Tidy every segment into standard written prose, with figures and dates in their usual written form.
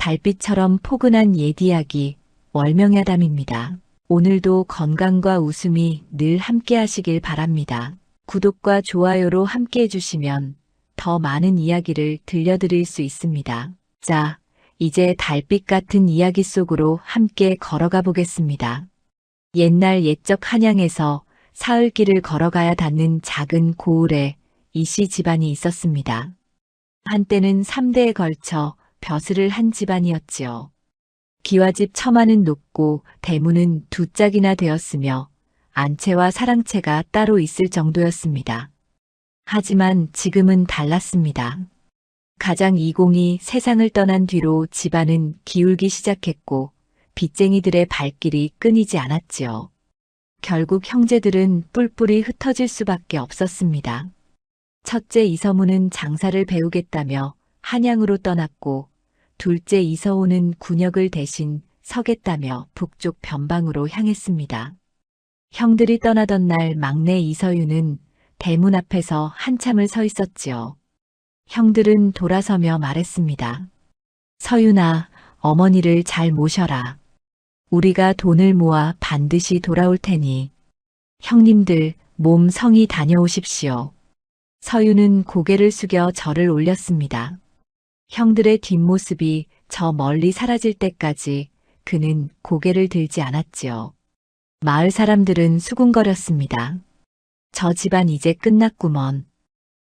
달빛처럼 포근한 옛 이야기, 월명야담입니다. 오늘도 건강과 웃음이 늘 함께 하시길 바랍니다. 구독과 좋아요로 함께 해주시면 더 많은 이야기를 들려드릴 수 있습니다. 자, 이제 달빛 같은 이야기 속으로 함께 걸어가 보겠습니다. 옛날 옛적 한양에서 사흘길을 걸어가야 닿는 작은 고을에 이씨 집안이 있었습니다. 한때는 3대에 걸쳐 벼슬을 한 집안이었지요. 기와집 처마는 높고 대문은 두 짝이나 되었으며 안채와 사랑채가 따로 있을 정도였습니다. 하지만 지금은 달랐습니다. 가장 이공이 세상을 떠난 뒤로 집안은 기울기 시작했고 빚쟁이들의 발길이 끊이지 않았지요. 결국 형제들은 뿔뿔이 흩어질 수밖에 없었습니다. 첫째 이서무는 장사를 배우겠다며 한양으로 떠났고 둘째 이서호는 군역을 대신 서겠다며 북쪽 변방으로 향했습니다. 형들이 떠나던 날 막내 이서유는 대문 앞에서 한참을 서 있었지요. 형들은 돌아서며 말했습니다. 서윤아, 어머니를 잘 모셔라. 우리가 돈을 모아 반드시 돌아올 테니 형님들 몸 성히 다녀오십시오. 서윤은 고개를 숙여 절을 올렸습니다. 형들의 뒷모습이 저 멀리 사라질 때까지 그는 고개를 들지 않았지요. 마을 사람들은 수군거렸습니다. 저 집안 이제 끝났구먼.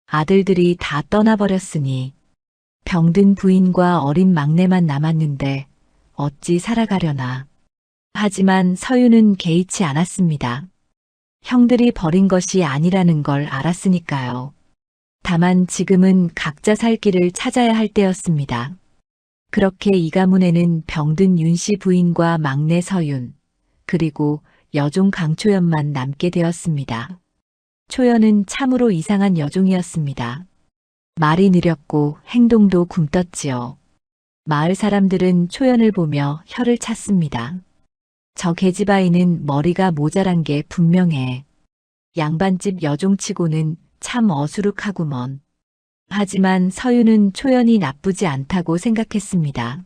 아들들이 다 떠나버렸으니 병든 부인과 어린 막내만 남았는데 어찌 살아가려나. 하지만 서윤은 개의치 않았습니다. 형들이 버린 것이 아니라는 걸 알았으니까요. 다만 지금은 각자 살 길을 찾아야 할 때였습니다. 그렇게 이 가문에는 병든 윤씨 부인과 막내 서윤, 그리고 여종 강초연만 남게 되었습니다. 초연은 참으로 이상한 여종이었습니다. 말이 느렸고 행동도 굼떴지요. 마을 사람들은 초연을 보며 혀를 찼습니다. 저 계집아이는 머리가 모자란 게 분명해. 양반집 여종치고는 참 어수룩하구먼. 하지만 서윤은 초연이 나쁘지 않다고 생각했습니다.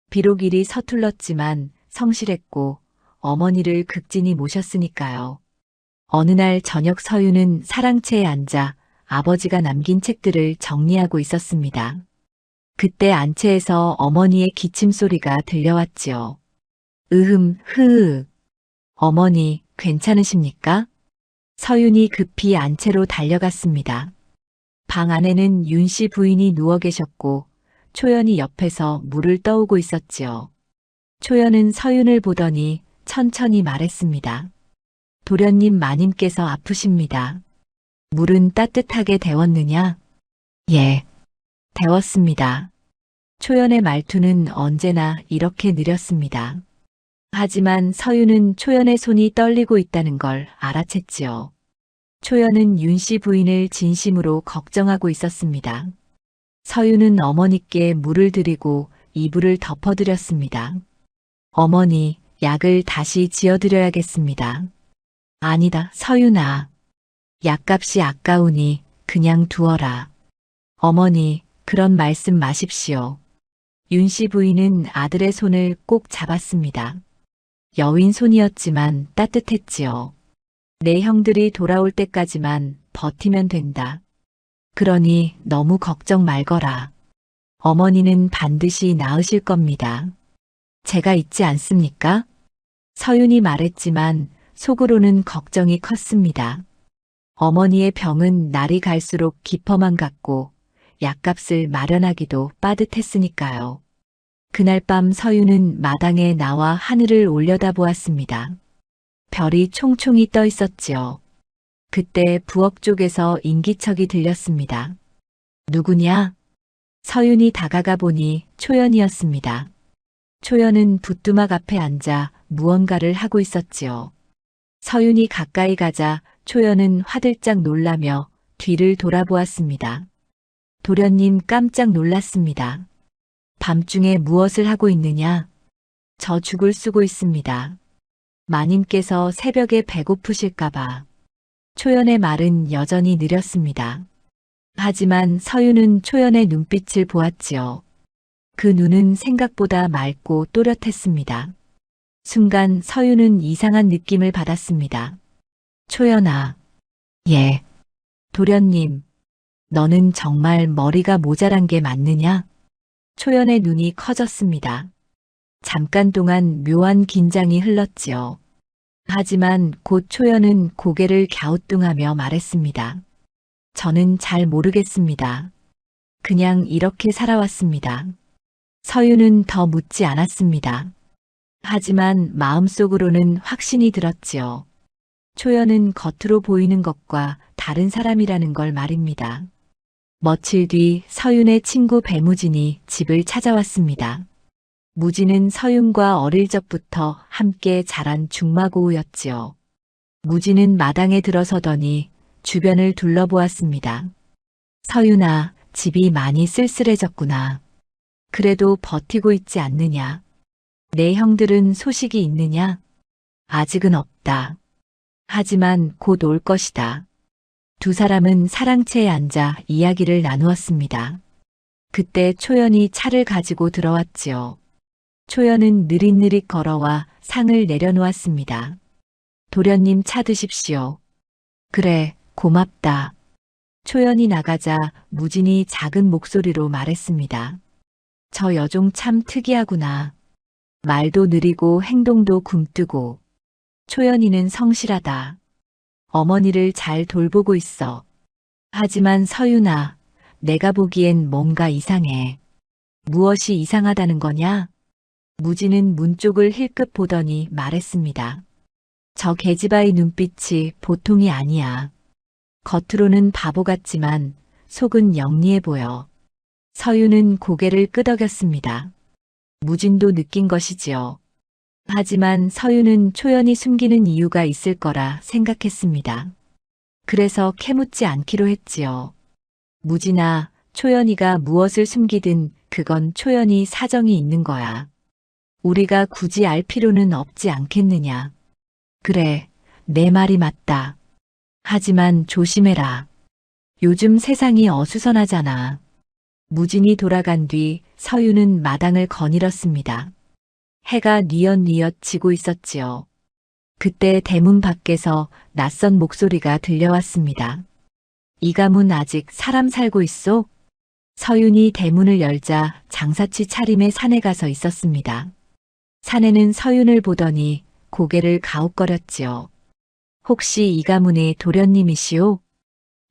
비록 일이 서툴렀지만 성실했고 어머니를 극진히 모셨으니까요. 어느 날 저녁 서윤은 사랑채에 앉아 아버지가 남긴 책들을 정리하고 있었습니다. 그때 안채에서 어머니의 기침소리가 들려왔지요. 흐으. 어머니, 괜찮으십니까? 서윤이 급히 안채로 달려갔습니다. 방 안에는 윤씨 부인이 누워 계셨고 초연이 옆에서 물을 떠오고 있었지요. 초연은 서윤을 보더니 천천히 말했습니다. 도련님 마님께서 아프십니다. 물은 따뜻하게 데웠느냐? 예, 데웠습니다. 초연의 말투는 언제나 이렇게 느렸습니다. 하지만 서윤은 초연의 손이 떨리고 있다는 걸 알아챘지요. 초연은 윤씨 부인을 진심으로 걱정하고 있었습니다. 서윤은 어머니께 물을 드리고 이불을 덮어드렸습니다. 어머니, 약을 다시 지어드려야겠습니다. 아니다, 서윤아. 약값이 아까우니 그냥 두어라. 어머니, 그런 말씀 마십시오. 윤씨 부인은 아들의 손을 꼭 잡았습니다. 여윈 손이었지만 따뜻했지요. 내 형들이 돌아올 때까지만 버티면 된다. 그러니 너무 걱정 말거라. 어머니는 반드시 나으실 겁니다. 제가 있지 않습니까? 서윤이 말했지만 속으로는 걱정이 컸습니다. 어머니의 병은 날이 갈수록 깊어만 갔고 약값을 마련하기도 빠듯했으니까요. 그날 밤 서윤은 마당에 나와 하늘을 올려다보았습니다. 별이 총총히 떠 있었지요. 그때 부엌 쪽에서 인기척이 들렸습니다. 누구냐? 서윤이 다가가 보니 초연이었습니다. 초연은 부뚜막 앞에 앉아 무언가를 하고 있었지요. 서윤이 가까이 가자 초연은 화들짝 놀라며 뒤를 돌아보았습니다. 도련님 깜짝 놀랐습니다. 밤중에 무엇을 하고 있느냐? 저 죽을 쓰고 있습니다. 마님께서 새벽에 배고프실까봐. 초연의 말은 여전히 느렸습니다. 하지만 서윤은 초연의 눈빛을 보았지요. 그 눈은 생각보다 맑고 또렷했습니다. 순간 서유는 이상한 느낌을 받았습니다. 초연아. 예. 도련님, 너는 정말 머리가 모자란 게 맞느냐? 초연의 눈이 커졌습니다. 잠깐 동안 묘한 긴장이 흘렀지요. 하지만 곧 초연은 고개를 갸우뚱하며 말했습니다. 저는 잘 모르겠습니다. 그냥 이렇게 살아왔습니다. 서유는 더 묻지 않았습니다. 하지만 마음속으로는 확신이 들었지요. 초연은 겉으로 보이는 것과 다른 사람이라는 걸 말입니다. 며칠 뒤 서윤의 친구 배무진이 집을 찾아왔습니다. 무진은 서윤과 어릴 적부터 함께 자란 중마고우였지요. 무진은 마당에 들어서더니 주변을 둘러보았습니다. 서윤아, 집이 많이 쓸쓸해졌구나. 그래도 버티고 있지 않느냐? 내 형들은 소식이 있느냐? 아직은 없다. 하지만 곧 올 것이다. 두 사람은 사랑채에 앉아 이야기를 나누었습니다. 그때 초연이 차를 가지고 들어왔지요. 초연은 느릿느릿 걸어와 상을 내려놓았습니다. 도련님 차 드십시오. 그래, 고맙다. 초연이 나가자 무진이 작은 목소리로 말했습니다. 저 여종 참 특이하구나. 말도 느리고 행동도 굼뜨고. 초연이는 성실하다. 어머니를 잘 돌보고 있어. 하지만 서윤아, 내가 보기엔 뭔가 이상해. 무엇이 이상하다는 거냐? 무진은 문 쪽을 힐끗 보더니 말했습니다. 저 계집아이 눈빛이 보통이 아니야. 겉으로는 바보 같지만 속은 영리해 보여. 서윤은 고개를 끄덕였습니다. 무진도 느낀 것이지요. 하지만 서윤은 초연이 숨기는 이유가 있을 거라 생각했습니다. 그래서 캐묻지 않기로 했지요. 무진아, 초연이가 무엇을 숨기든 그건 초연이 사정이 있는 거야. 우리가 굳이 알 필요는 없지 않겠느냐. 그래, 내 말이 맞다. 하지만 조심해라. 요즘 세상이 어수선하잖아. 무진이 돌아간 뒤 서윤은 마당을 거닐었습니다. 해가 뉘엿뉘엿 지고 있었지요. 그때 대문 밖에서 낯선 목소리가 들려왔습니다. 이 가문 아직 사람 살고 있소? 서윤이 대문을 열자 장사치 차림의 사내 가서 있었습니다. 사내는 서윤을 보더니 고개를 가웃거렸지요. 혹시 이 가문의 도련님이시오?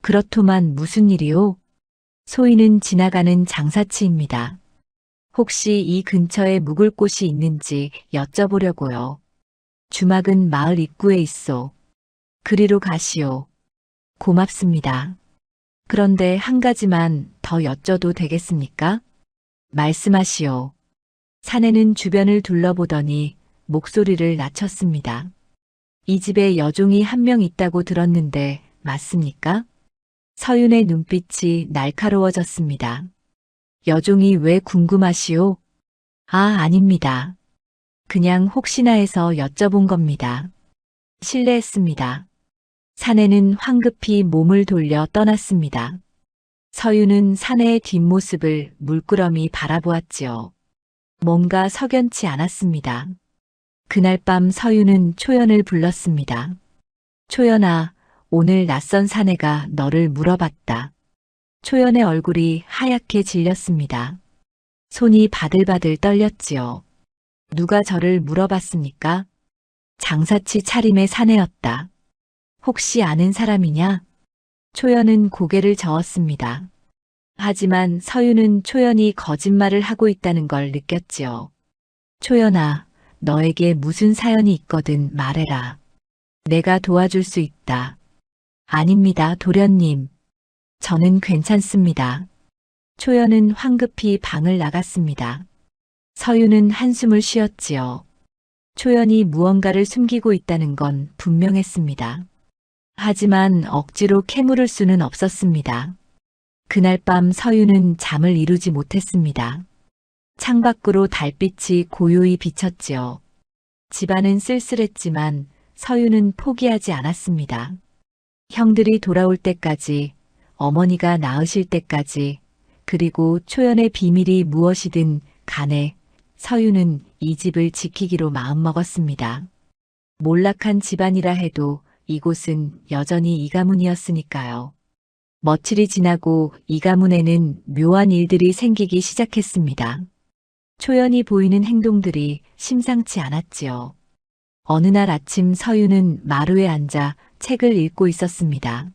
그렇더만 무슨 일이오? 소인은 지나가는 장사치입니다. 혹시 이 근처에 묵을 곳이 있는지 여쭤보려고요. 주막은 마을 입구에 있소. 그리로 가시오. 고맙습니다. 그런데 한 가지만 더 여쭤도 되겠습니까? 말씀하시오. 사내는 주변을 둘러보더니 목소리를 낮췄습니다. 이 집에 여종이 한 명 있다고 들었는데 맞습니까? 서윤의 눈빛이 날카로워졌습니다. 여종이 왜 궁금하시오? 아, 아닙니다. 그냥 혹시나 해서 여쭤본 겁니다. 실례했습니다. 사내는 황급히 몸을 돌려 떠났습니다. 서윤은 사내의 뒷모습을 물끄러미 바라보았지요. 뭔가 석연치 않았습니다. 그날 밤 서윤은 초연을 불렀습니다. 초연아, 오늘 낯선 사내가 너를 물어봤다. 초연의 얼굴이 하얗게 질렸습니다. 손이 바들바들 떨렸지요. 누가 저를 물어봤습니까? 장사치 차림의 사내였다. 혹시 아는 사람이냐? 초연은 고개를 저었습니다. 하지만 서윤은 초연이 거짓말을 하고 있다는 걸 느꼈지요. 초연아, 너에게 무슨 사연이 있거든 말해라. 내가 도와줄 수 있다. 아닙니다, 도련님. 저는 괜찮습니다. 초연은 황급히 방을 나갔습니다. 서윤은 한숨을 쉬었지요. 초연이 무언가를 숨기고 있다는 건 분명했습니다. 하지만 억지로 캐물을 수는 없었습니다. 그날 밤 서윤은 잠을 이루지 못했습니다. 창밖으로 달빛이 고요히 비쳤지요. 집안은 쓸쓸했지만 서윤은 포기하지 않았습니다. 형들이 돌아올 때까지, 어머니가 나으실 때까지, 그리고 초연의 비밀이 무엇이든 간에 서유는 이 집을 지키기로 마음먹었습니다. 몰락한 집안이라 해도 이곳은 여전히 이 가문이었으니까요. 며칠이 지나고 이 가문에는 묘한 일들이 생기기 시작했습니다. 초연히 보이는 행동들이 심상치 않았지요. 어느 날 아침 서유는 마루에 앉아 책을 읽고 있었습니다.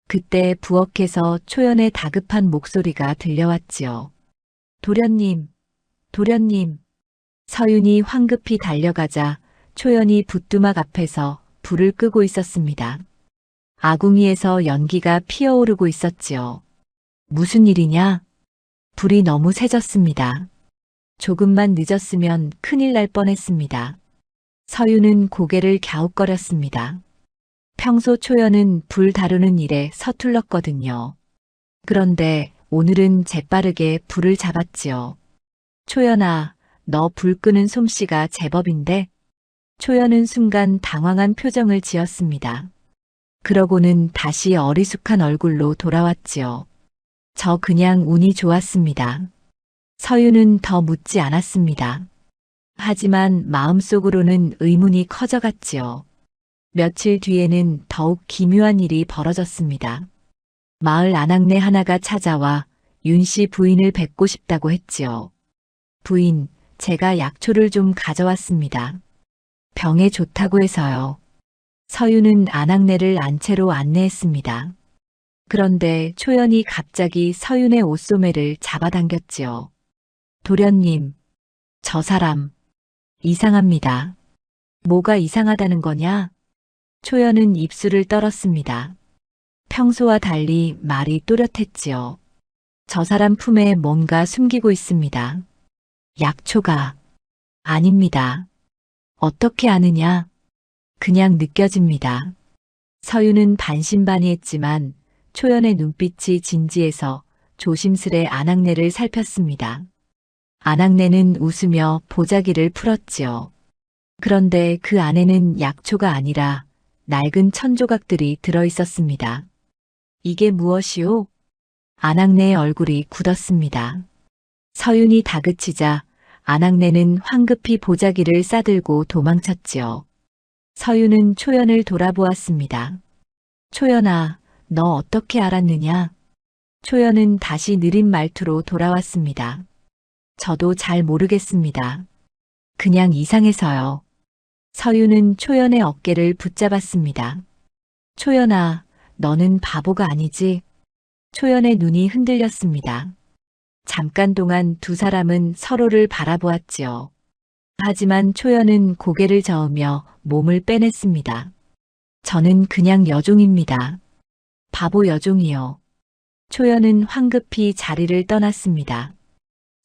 그때 부엌에서 초연의 다급한 목소리가 들려왔지요. 도련님, 도련님. 서윤이 황급히 달려가자 초연이 붓두막 앞에서 불을 끄고 있었습니다. 아궁이에서 연기가 피어오르고 있었지요. 무슨 일이냐? 불이 너무 세졌습니다. 조금만 늦었으면 큰일 날 뻔했습니다. 서유는 고개를 갸웃거렸습니다. 평소 초연은 불 다루는 일에 서툴렀거든요. 그런데 오늘은 재빠르게 불을 잡았지요. 초연아, 너 불 끄는 솜씨가 제법인데? 초연은 순간 당황한 표정을 지었습니다. 그러고는 다시 어리숙한 얼굴로 돌아왔지요. 저 그냥 운이 좋았습니다. 서유는 더 묻지 않았습니다. 하지만 마음속으로는 의문이 커져갔지요. 며칠 뒤에는 더욱 기묘한 일이 벌어졌습니다. 마을 아낙네 하나가 찾아와 윤 씨 부인을 뵙고 싶다고 했지요. 부인, 제가 약초를 좀 가져왔습니다. 병에 좋다고 해서요. 서유는 아낙네를 안채로 안내했습니다. 그런데 초연이 갑자기 서윤의 옷소매를 잡아당겼지요. 도련님, 저 사람 이상합니다. 뭐가 이상하다는 거냐? 초연은 입술을 떨었습니다. 평소와 달리 말이 또렷했지요. 저 사람 품에 뭔가 숨기고 있습니다. 약초가 아닙니다. 어떻게 아느냐? 그냥 느껴집니다. 서유는 반신반의했지만 초연의 눈빛이 진지해서 조심스레 아낙네를 살폈습니다. 아낙네는 웃으며 보자기를 풀었지요. 그런데 그 안에는 약초가 아니라 낡은 천조각들이 들어있었습니다. 이게 무엇이오? 아낙네의 얼굴이 굳었습니다. 서윤이 다그치자 아낙네는 황급히 보자기를 싸들고 도망쳤지요. 서윤은 초연을 돌아보았습니다. 초연아, 너 어떻게 알았느냐? 초연은 다시 느린 말투로 돌아왔습니다. 저도 잘 모르겠습니다. 그냥 이상해서요. 서윤은 초연의 어깨를 붙잡았습니다. 초연아, 너는 바보가 아니지? 초연의 눈이 흔들렸습니다. 잠깐 동안 두 사람은 서로를 바라보았지요. 하지만 초연은 고개를 저으며 몸을 빼냈습니다. 저는 그냥 여종입니다. 바보 여종이요. 초연은 황급히 자리를 떠났습니다.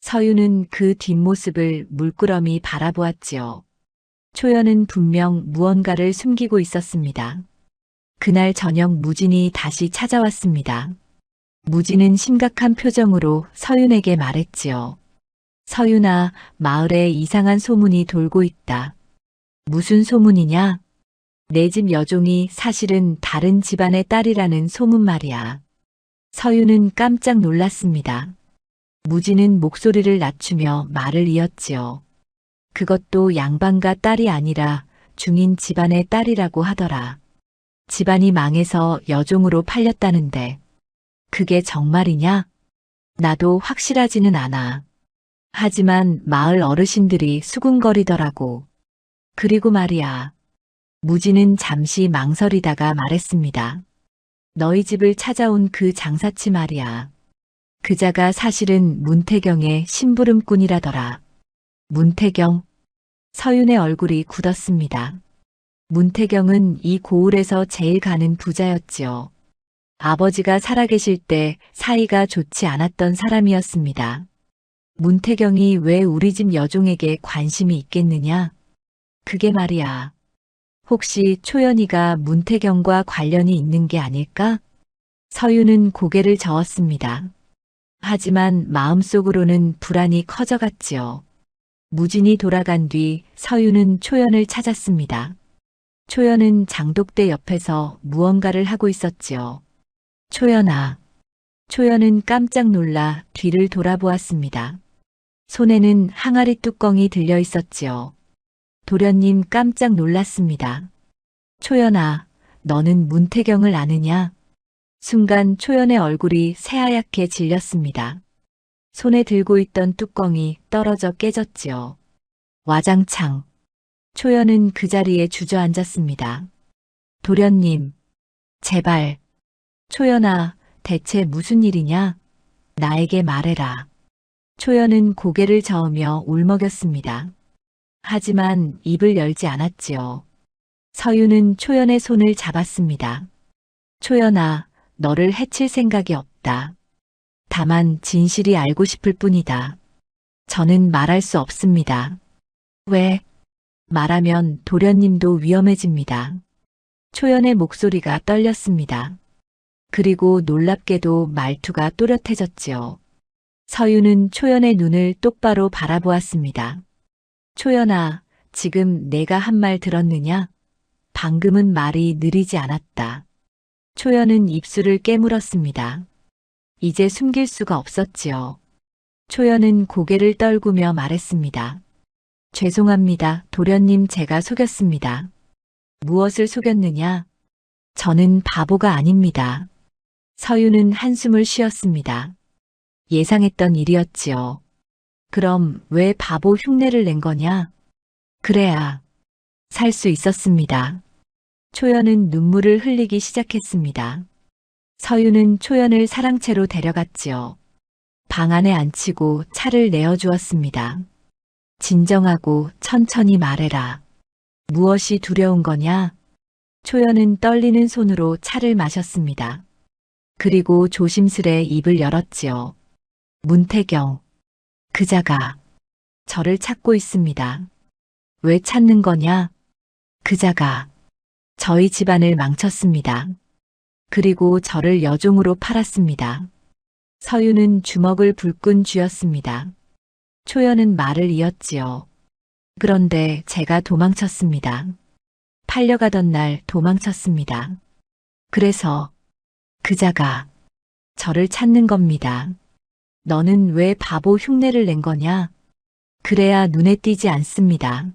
서유는 그 뒷모습을 물끄러미 바라보았지요. 초연은 분명 무언가를 숨기고 있었습니다. 그날 저녁 무진이 다시 찾아왔습니다. 무진은 심각한 표정으로 서윤에게 말했지요. 서윤아, 마을에 이상한 소문이 돌고 있다. 무슨 소문이냐? 내 집 여종이 사실은 다른 집안의 딸이라는 소문 말이야. 서윤은 깜짝 놀랐습니다. 무진은 목소리를 낮추며 말을 이었지요. 그것도 양반가 딸이 아니라 중인 집안의 딸이라고 하더라. 집안이 망해서 여종으로 팔렸다는데 그게 정말이냐? 나도 확실하지는 않아. 하지만 마을 어르신들이 수군거리더라고. 그리고 말이야. 무진은 잠시 망설이다가 말했습니다. 너희 집을 찾아온 그 장사치 말이야. 그자가 사실은 문태경의 심부름꾼이라더라. 문태경? 서윤의 얼굴이 굳었습니다. 문태경은 이 고을에서 제일 가는 부자였지요. 아버지가 살아계실 때 사이가 좋지 않았던 사람이었습니다. 문태경이 왜 우리 집 여종에게 관심이 있겠느냐? 그게 말이야. 혹시 초연이가 문태경과 관련이 있는 게 아닐까? 서윤은 고개를 저었습니다. 하지만 마음속으로는 불안이 커져갔지요. 무진이 돌아간 뒤 서윤은 초연을 찾았습니다. 초연은 장독대 옆에서 무언가를 하고 있었지요. 초연아. 초연은 깜짝 놀라 뒤를 돌아보았습니다. 손에는 항아리 뚜껑이 들려 있었지요. 도련님 깜짝 놀랐습니다. 초연아, 너는 문태경을 아느냐? 순간 초연의 얼굴이 새하얗게 질렸습니다. 손에 들고 있던 뚜껑이 떨어져 깨졌지요. 와장창. 초연은 그 자리에 주저앉았습니다. 도련님, 제발. 초연아, 대체 무슨 일이냐? 나에게 말해라. 초연은 고개를 저으며 울먹였습니다. 하지만 입을 열지 않았지요. 서유는 초연의 손을 잡았습니다. 초연아, 너를 해칠 생각이 없다. 다만 진실이 알고 싶을 뿐이다. 저는 말할 수 없습니다. 왜? 말하면 도련님도 위험해집니다. 초연의 목소리가 떨렸습니다. 그리고 놀랍게도 말투가 또렷해졌지요. 서유는 초연의 눈을 똑바로 바라보았습니다. 초연아, 지금 내가 한 말 들었느냐? 방금은 말이 느리지 않았다. 초연은 입술을 깨물었습니다. 이제 숨길 수가 없었지요. 초연은 고개를 떨구며 말했습니다. 죄송합니다. 도련님, 제가 속였습니다. 무엇을 속였느냐? 저는 바보가 아닙니다. 서유는 한숨을 쉬었습니다. 예상했던 일이었지요. 그럼 왜 바보 흉내를 낸 거냐? 그래야 살 수 있었습니다. 초연은 눈물을 흘리기 시작했습니다. 서유는 초연을 사랑채로 데려갔지요. 방 안에 앉히고 차를 내어주었습니다. 진정하고 천천히 말해라. 무엇이 두려운 거냐? 초연은 떨리는 손으로 차를 마셨습니다. 그리고 조심스레 입을 열었지요. 문태경. 그자가 저를 찾고 있습니다. 왜 찾는 거냐? 그자가 저희 집안을 망쳤습니다. 그리고 저를 여종으로 팔았습니다. 서유는 주먹을 불끈 쥐었습니다. 초연은 말을 이었지요. 그런데 제가 도망쳤습니다. 팔려가던 날 도망쳤습니다. 그래서 그자가 저를 찾는 겁니다. 너는 왜 바보 흉내를 낸 거냐? 그래야 눈에 띄지 않습니다.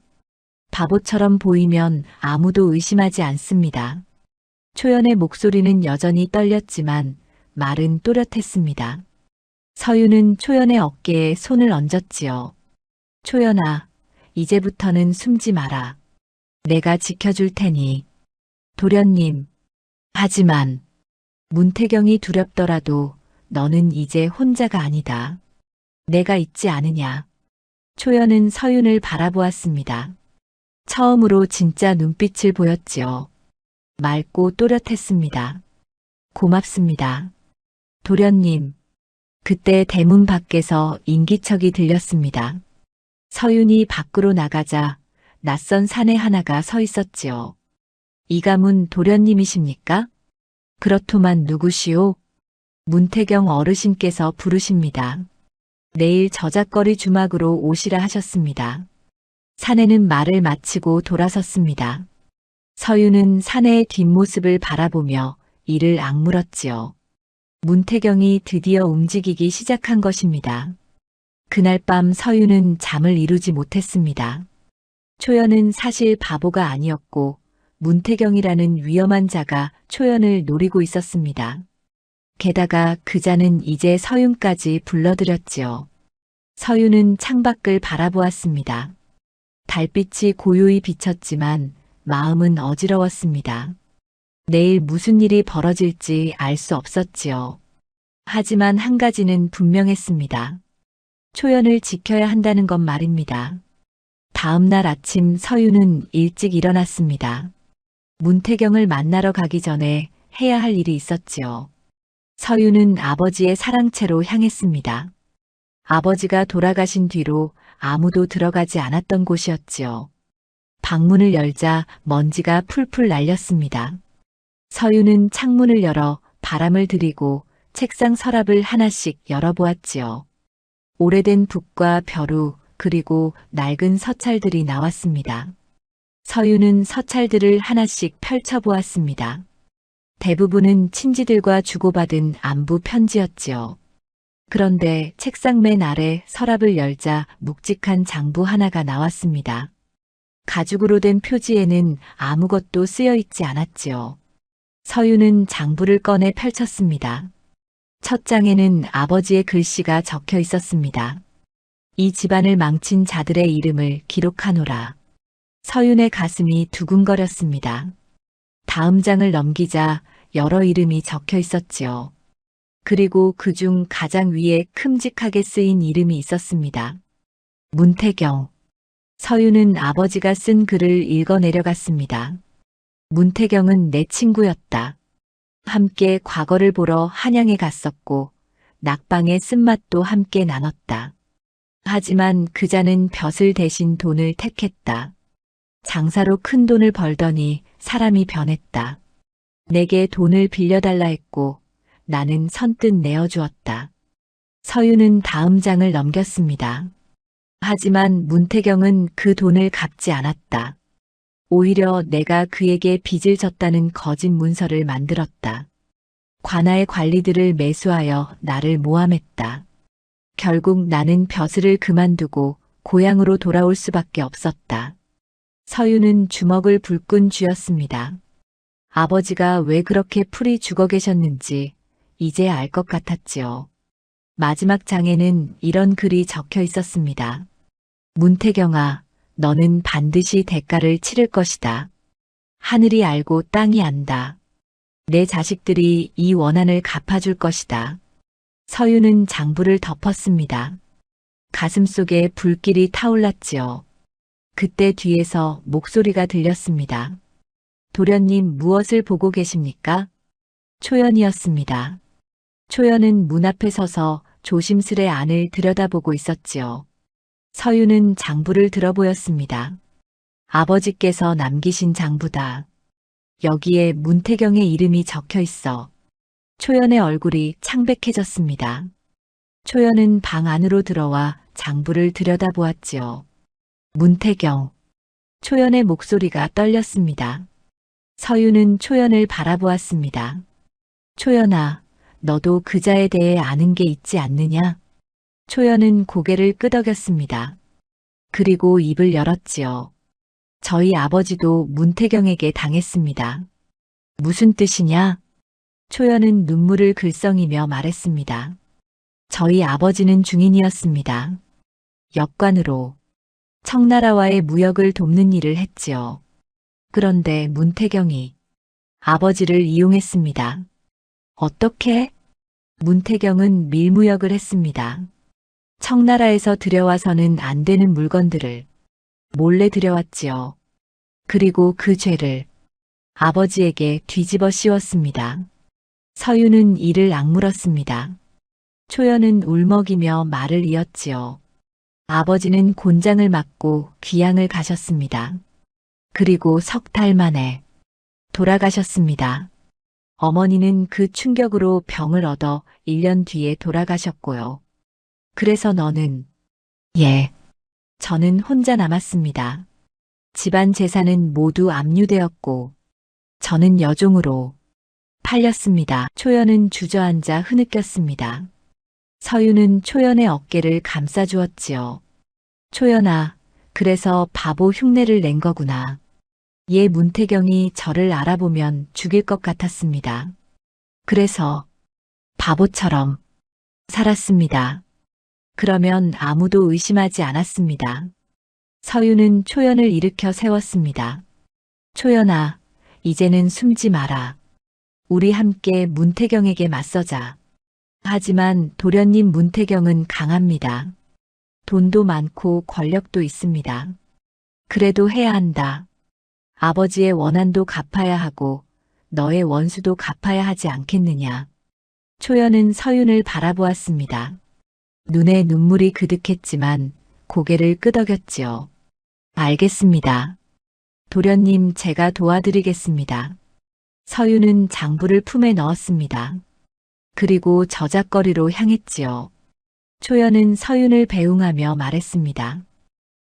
바보처럼 보이면 아무도 의심하지 않습니다. 초연의 목소리는 여전히 떨렸지만 말은 또렷했습니다. 서유는 초연의 어깨에 손을 얹었지요. 초연아, 이제부터는 숨지 마라. 내가 지켜줄 테니. 도련님. 하지만 문태경이 두렵더라도 너는 이제 혼자가 아니다. 내가 있지 않으냐. 초연은 서윤을 바라보았습니다. 처음으로 진짜 눈빛을 보였지요. 맑고 또렷했습니다. 고맙습니다. 도련님. 그때 대문 밖에서 인기척이 들렸습니다. 서윤이 밖으로 나가자 낯선 사내 하나가 서 있었지요. 이 가문 도련님이십니까? 그렇더만 누구시오? 문태경 어르신께서 부르십니다. 내일 저작거리 주막으로 오시라 하셨습니다. 사내는 말을 마치고 돌아섰습니다. 서윤은 사내의 뒷모습을 바라보며 이를 악물었지요. 문태경이 드디어 움직이기 시작한 것입니다. 그날 밤 서윤은 잠을 이루지 못했습니다. 초연은 사실 바보가 아니었고 문태경이라는 위험한 자가 초연을 노리고 있었습니다. 게다가 그자는 이제 서윤까지 불러들였지요. 서윤은 창밖을 바라보았습니다. 달빛이 고요히 비쳤지만 마음은 어지러웠습니다. 내일 무슨 일이 벌어질지 알 수 없었지요. 하지만 한 가지는 분명했습니다. 초연을 지켜야 한다는 것 말입니다. 다음 날 아침 서윤은 일찍 일어났습니다. 문태경을 만나러 가기 전에 해야 할 일이 있었지요. 서윤은 아버지의 사랑채로 향했습니다. 아버지가 돌아가신 뒤로 아무도 들어가지 않았던 곳이었지요. 방문을 열자 먼지가 풀풀 날렸습니다. 서윤은 창문을 열어 바람을 들이고 책상 서랍을 하나씩 열어보았지요. 오래된 북과 벼루 그리고 낡은 서찰들이 나왔습니다. 서윤은 서찰들을 하나씩 펼쳐보았습니다. 대부분은 친지들과 주고받은 안부 편지였지요. 그런데 책상 맨 아래 서랍을 열자 묵직한 장부 하나가 나왔습니다. 가죽으로 된 표지에는 아무것도 쓰여 있지 않았지요. 서유는 장부를 꺼내 펼쳤습니다. 첫 장에는 아버지의 글씨가 적혀 있었습니다. 이 집안을 망친 자들의 이름을 기록하노라. 서윤의 가슴이 두근거렸습니다. 다음 장을 넘기자 여러 이름이 적혀 있었지요. 그리고 그중 가장 위에 큼직하게 쓰인 이름이 있었습니다. 문태경. 서윤은 아버지가 쓴 글을 읽어 내려갔습니다. 문태경은 내 친구였다. 함께 과거를 보러 한양에 갔었고 낙방의 쓴맛도 함께 나눴다. 하지만 그자는 벼슬 대신 돈을 택했다. 장사로 큰 돈을 벌더니 사람이 변했다. 내게 돈을 빌려달라 했고 나는 선뜻 내어주었다. 서유는 다음 장을 넘겼습니다. 하지만 문태경은 그 돈을 갚지 않았다. 오히려 내가 그에게 빚을 졌다는 거짓 문서를 만들었다. 관아의 관리들을 매수하여 나를 모함했다. 결국 나는 벼슬을 그만두고 고향으로 돌아올 수밖에 없었다. 서유는 주먹을 불끈 쥐었습니다. 아버지가 왜 그렇게 풀이 죽어 계셨는지 이제 알 것 같았지요. 마지막 장에는 이런 글이 적혀 있었습니다. 문태경아, 너는 반드시 대가를 치를 것이다. 하늘이 알고 땅이 안다. 내 자식들이 이 원한을 갚아줄 것이다. 서유는 장부를 덮었습니다. 가슴속에 불길이 타올랐지요. 그때 뒤에서 목소리가 들렸습니다. 도련님 무엇을 보고 계십니까? 초연이었습니다. 초연은 문 앞에 서서 조심스레 안을 들여다보고 있었지요. 서유는 장부를 들어보였습니다. 아버지께서 남기신 장부다. 여기에 문태경의 이름이 적혀 있어. 초연의 얼굴이 창백해졌습니다. 초연은 방 안으로 들어와 장부를 들여다보았지요. 문태경. 초연의 목소리가 떨렸습니다. 서유는 초연을 바라보았습니다. 초연아, 너도 그자에 대해 아는 게 있지 않느냐? 초연은 고개를 끄덕였습니다. 그리고 입을 열었지요. 저희 아버지도 문태경에게 당했습니다. 무슨 뜻이냐? 초연은 눈물을 글썽이며 말했습니다. 저희 아버지는 중인이었습니다. 역관으로 청나라와의 무역을 돕는 일을 했지요. 그런데 문태경이 아버지를 이용했습니다. 어떻게? 문태경은 밀무역을 했습니다. 청나라에서 들여와서는 안 되는 물건들을 몰래 들여왔지요. 그리고 그 죄를 아버지에게 뒤집어 씌웠습니다. 서유는 이를 악물었습니다. 초연은 울먹이며 말을 이었지요. 아버지는 곤장을 맞고 귀양을 가셨습니다. 그리고 석 달 만에 돌아가셨습니다. 어머니는 그 충격으로 병을 얻어 1년 뒤에 돌아가셨고요. 그래서 너는, 예, 저는 혼자 남았습니다. 집안 재산은 모두 압류되었고, 저는 여종으로 팔렸습니다. 초연은 주저앉아 흐느꼈습니다. 서유는 초연의 어깨를 감싸주었지요. 초연아, 그래서 바보 흉내를 낸 거구나. 얘 문태경이 저를 알아보면 죽일 것 같았습니다. 그래서 바보처럼 살았습니다. 그러면 아무도 의심하지 않았습니다. 서유는 초연을 일으켜 세웠습니다. 초연아, 이제는 숨지 마라. 우리 함께 문태경에게 맞서자. 하지만 도련님 문태경은 강합니다. 돈도 많고 권력도 있습니다. 그래도 해야 한다. 아버지의 원한도 갚아야 하고 너의 원수도 갚아야 하지 않겠느냐. 초연은 서윤을 바라보았습니다. 눈에 눈물이 그득했지만 고개를 끄덕였지요. 알겠습니다. 도련님 제가 도와드리겠습니다. 서윤은 장부를 품에 넣었습니다. 그리고 저작거리로 향했지요. 초연은 서윤을 배웅하며 말했습니다.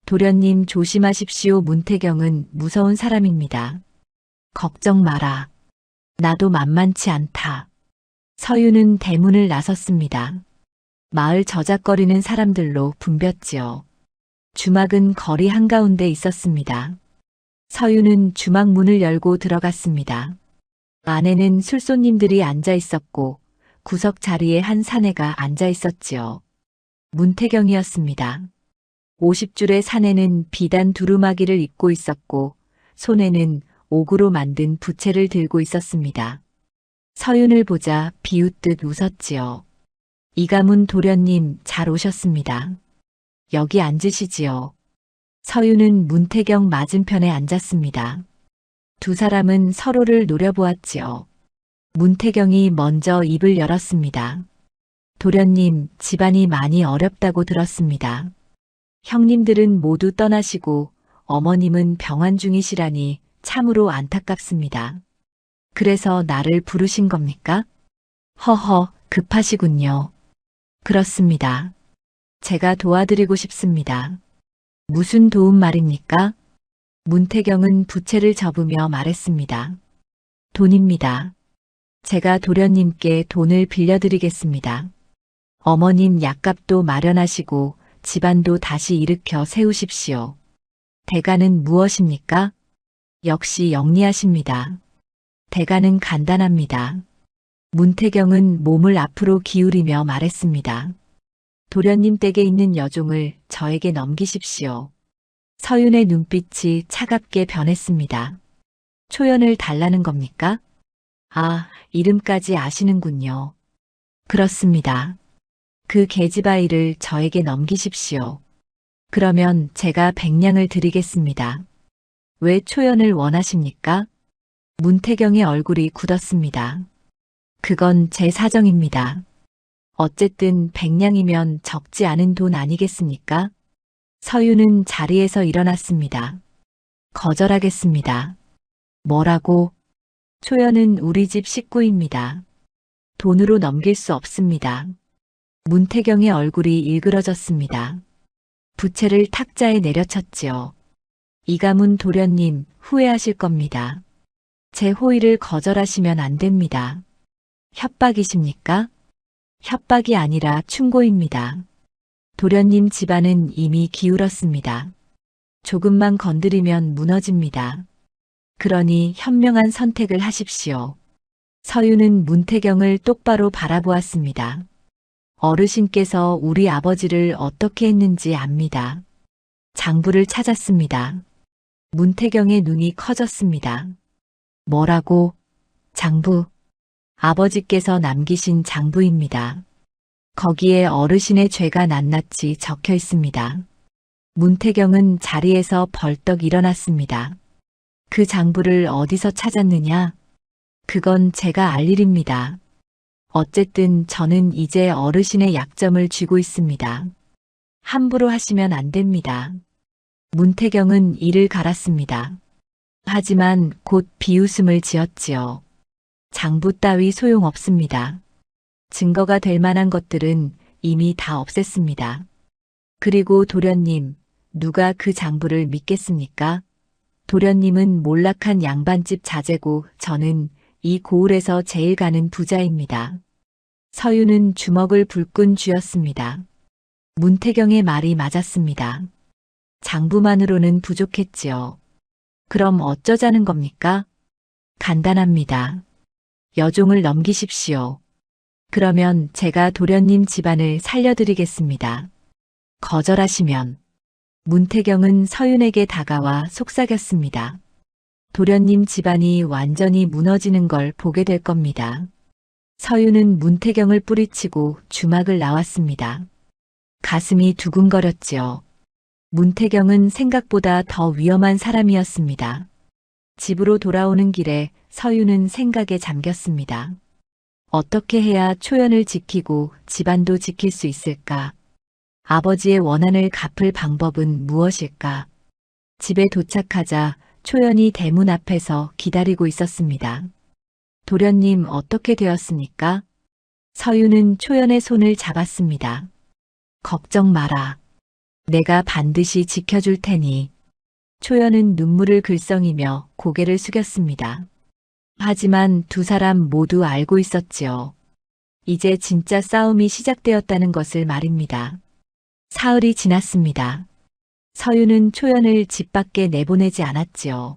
도련님 조심하십시오. 문태경은 무서운 사람입니다. 걱정 마라. 나도 만만치 않다. 서윤은 대문을 나섰습니다. 마을 저작거리는 사람들로 붐볐지요. 주막은 거리 한가운데 있었습니다. 서유는 주막 문을 열고 들어갔습니다. 안에는 술손님들이 앉아 있었고 구석 자리에 한 사내가 앉아 있었지요. 문태경이었습니다. 50줄의 사내는 비단 두루마기를 입고 있었고 손에는 옥으로 만든 부채를 들고 있었습니다. 서윤을 보자 비웃듯 웃었지요. 이가문 도련님 잘 오셨습니다. 여기 앉으시지요. 서윤은 문태경 맞은편에 앉았습니다. 두 사람은 서로를 노려보았지요. 문태경이 먼저 입을 열었습니다. 도련님, 집안이 많이 어렵다고 들었습니다. 형님들은 모두 떠나시고 어머님은 병환 중이시라니 참으로 안타깝습니다. 그래서 나를 부르신 겁니까? 허허, 급하시군요. 그렇습니다. 제가 도와드리고 싶습니다. 무슨 도움 말입니까? 문태경은 부채를 접으며 말했습니다. 돈입니다. 제가 도련님께 돈을 빌려드리겠습니다. 어머님 약값도 마련하시고 집안도 다시 일으켜 세우십시오. 대가는 무엇입니까? 역시 영리하십니다. 대가는 간단합니다. 문태경은 몸을 앞으로 기울이며 말했습니다. 도련님 댁에 있는 여종을 저에게 넘기십시오. 서윤의 눈빛이 차갑게 변했습니다. 초연을 달라는 겁니까? 아, 이름까지 아시는군요. 그렇습니다. 그 계집아이를 저에게 넘기십시오. 그러면 제가 100냥을 드리겠습니다. 왜 초연을 원하십니까? 문태경의 얼굴이 굳었습니다. 그건 제 사정입니다. 어쨌든 100냥이면 적지 않은 돈 아니겠습니까? 서윤은 자리에서 일어났습니다. 거절하겠습니다. 뭐라고? 초연은 우리 집 식구입니다. 돈으로 넘길 수 없습니다. 문태경의 얼굴이 일그러졌습니다. 부채를 탁자에 내려쳤지요. 이가문 도련님 후회하실 겁니다. 제 호의를 거절하시면 안 됩니다. 협박이십니까? 협박이 아니라 충고입니다. 도련님 집안은 이미 기울었습니다. 조금만 건드리면 무너집니다. 그러니 현명한 선택을 하십시오. 서윤은 문태경을 똑바로 바라보았습니다. 어르신께서 우리 아버지를 어떻게 했는지 압니다. 장부를 찾았습니다. 문태경의 눈이 커졌습니다. 뭐라고? 장부. 아버지께서 남기신 장부입니다. 거기에 어르신의 죄가 낱낱이 적혀 있습니다. 문태경은 자리에서 벌떡 일어났습니다. 그 장부를 어디서 찾았느냐? 그건 제가 알 일입니다. 어쨌든 저는 이제 어르신의 약점을 쥐고 있습니다. 함부로 하시면 안 됩니다. 문태경은 이를 갈았습니다. 하지만 곧 비웃음을 지었지요. 장부 따위 소용없습니다. 증거가 될 만한 것들은 이미 다 없앴습니다. 그리고 도련님, 누가 그 장부를 믿겠습니까? 도련님은 몰락한 양반집 자제고 저는 이 고을에서 제일 가는 부자입니다. 서윤은 주먹을 불끈 쥐었습니다. 문태경의 말이 맞았습니다. 장부만으로는 부족했지요. 그럼 어쩌자는 겁니까? 간단합니다. 여종을 넘기십시오. 그러면 제가 도련님 집안을 살려드리겠습니다. 거절하시면 문태경은 서윤에게 다가와 속삭였습니다. 도련님 집안이 완전히 무너지는 걸 보게 될 겁니다. 서윤은 문태경을 뿌리치고 주막을 나왔습니다. 가슴이 두근거렸지요. 문태경은 생각보다 더 위험한 사람이었습니다. 집으로 돌아오는 길에 서윤은 생각에 잠겼습니다. 어떻게 해야 초연을 지키고 집안도 지킬 수 있을까? 아버지의 원한을 갚을 방법은 무엇일까? 집에 도착하자 초연이 대문 앞에서 기다리고 있었습니다. 도련님 어떻게 되었습니까? 서윤은 초연의 손을 잡았습니다. 걱정 마라. 내가 반드시 지켜줄 테니. 초연은 눈물을 글썽이며 고개를 숙였습니다. 하지만 두 사람 모두 알고 있었지요. 이제 진짜 싸움이 시작되었다는 것을 말입니다. 사흘이 지났습니다. 서유는 초연을 집 밖에 내보내지 않았지요.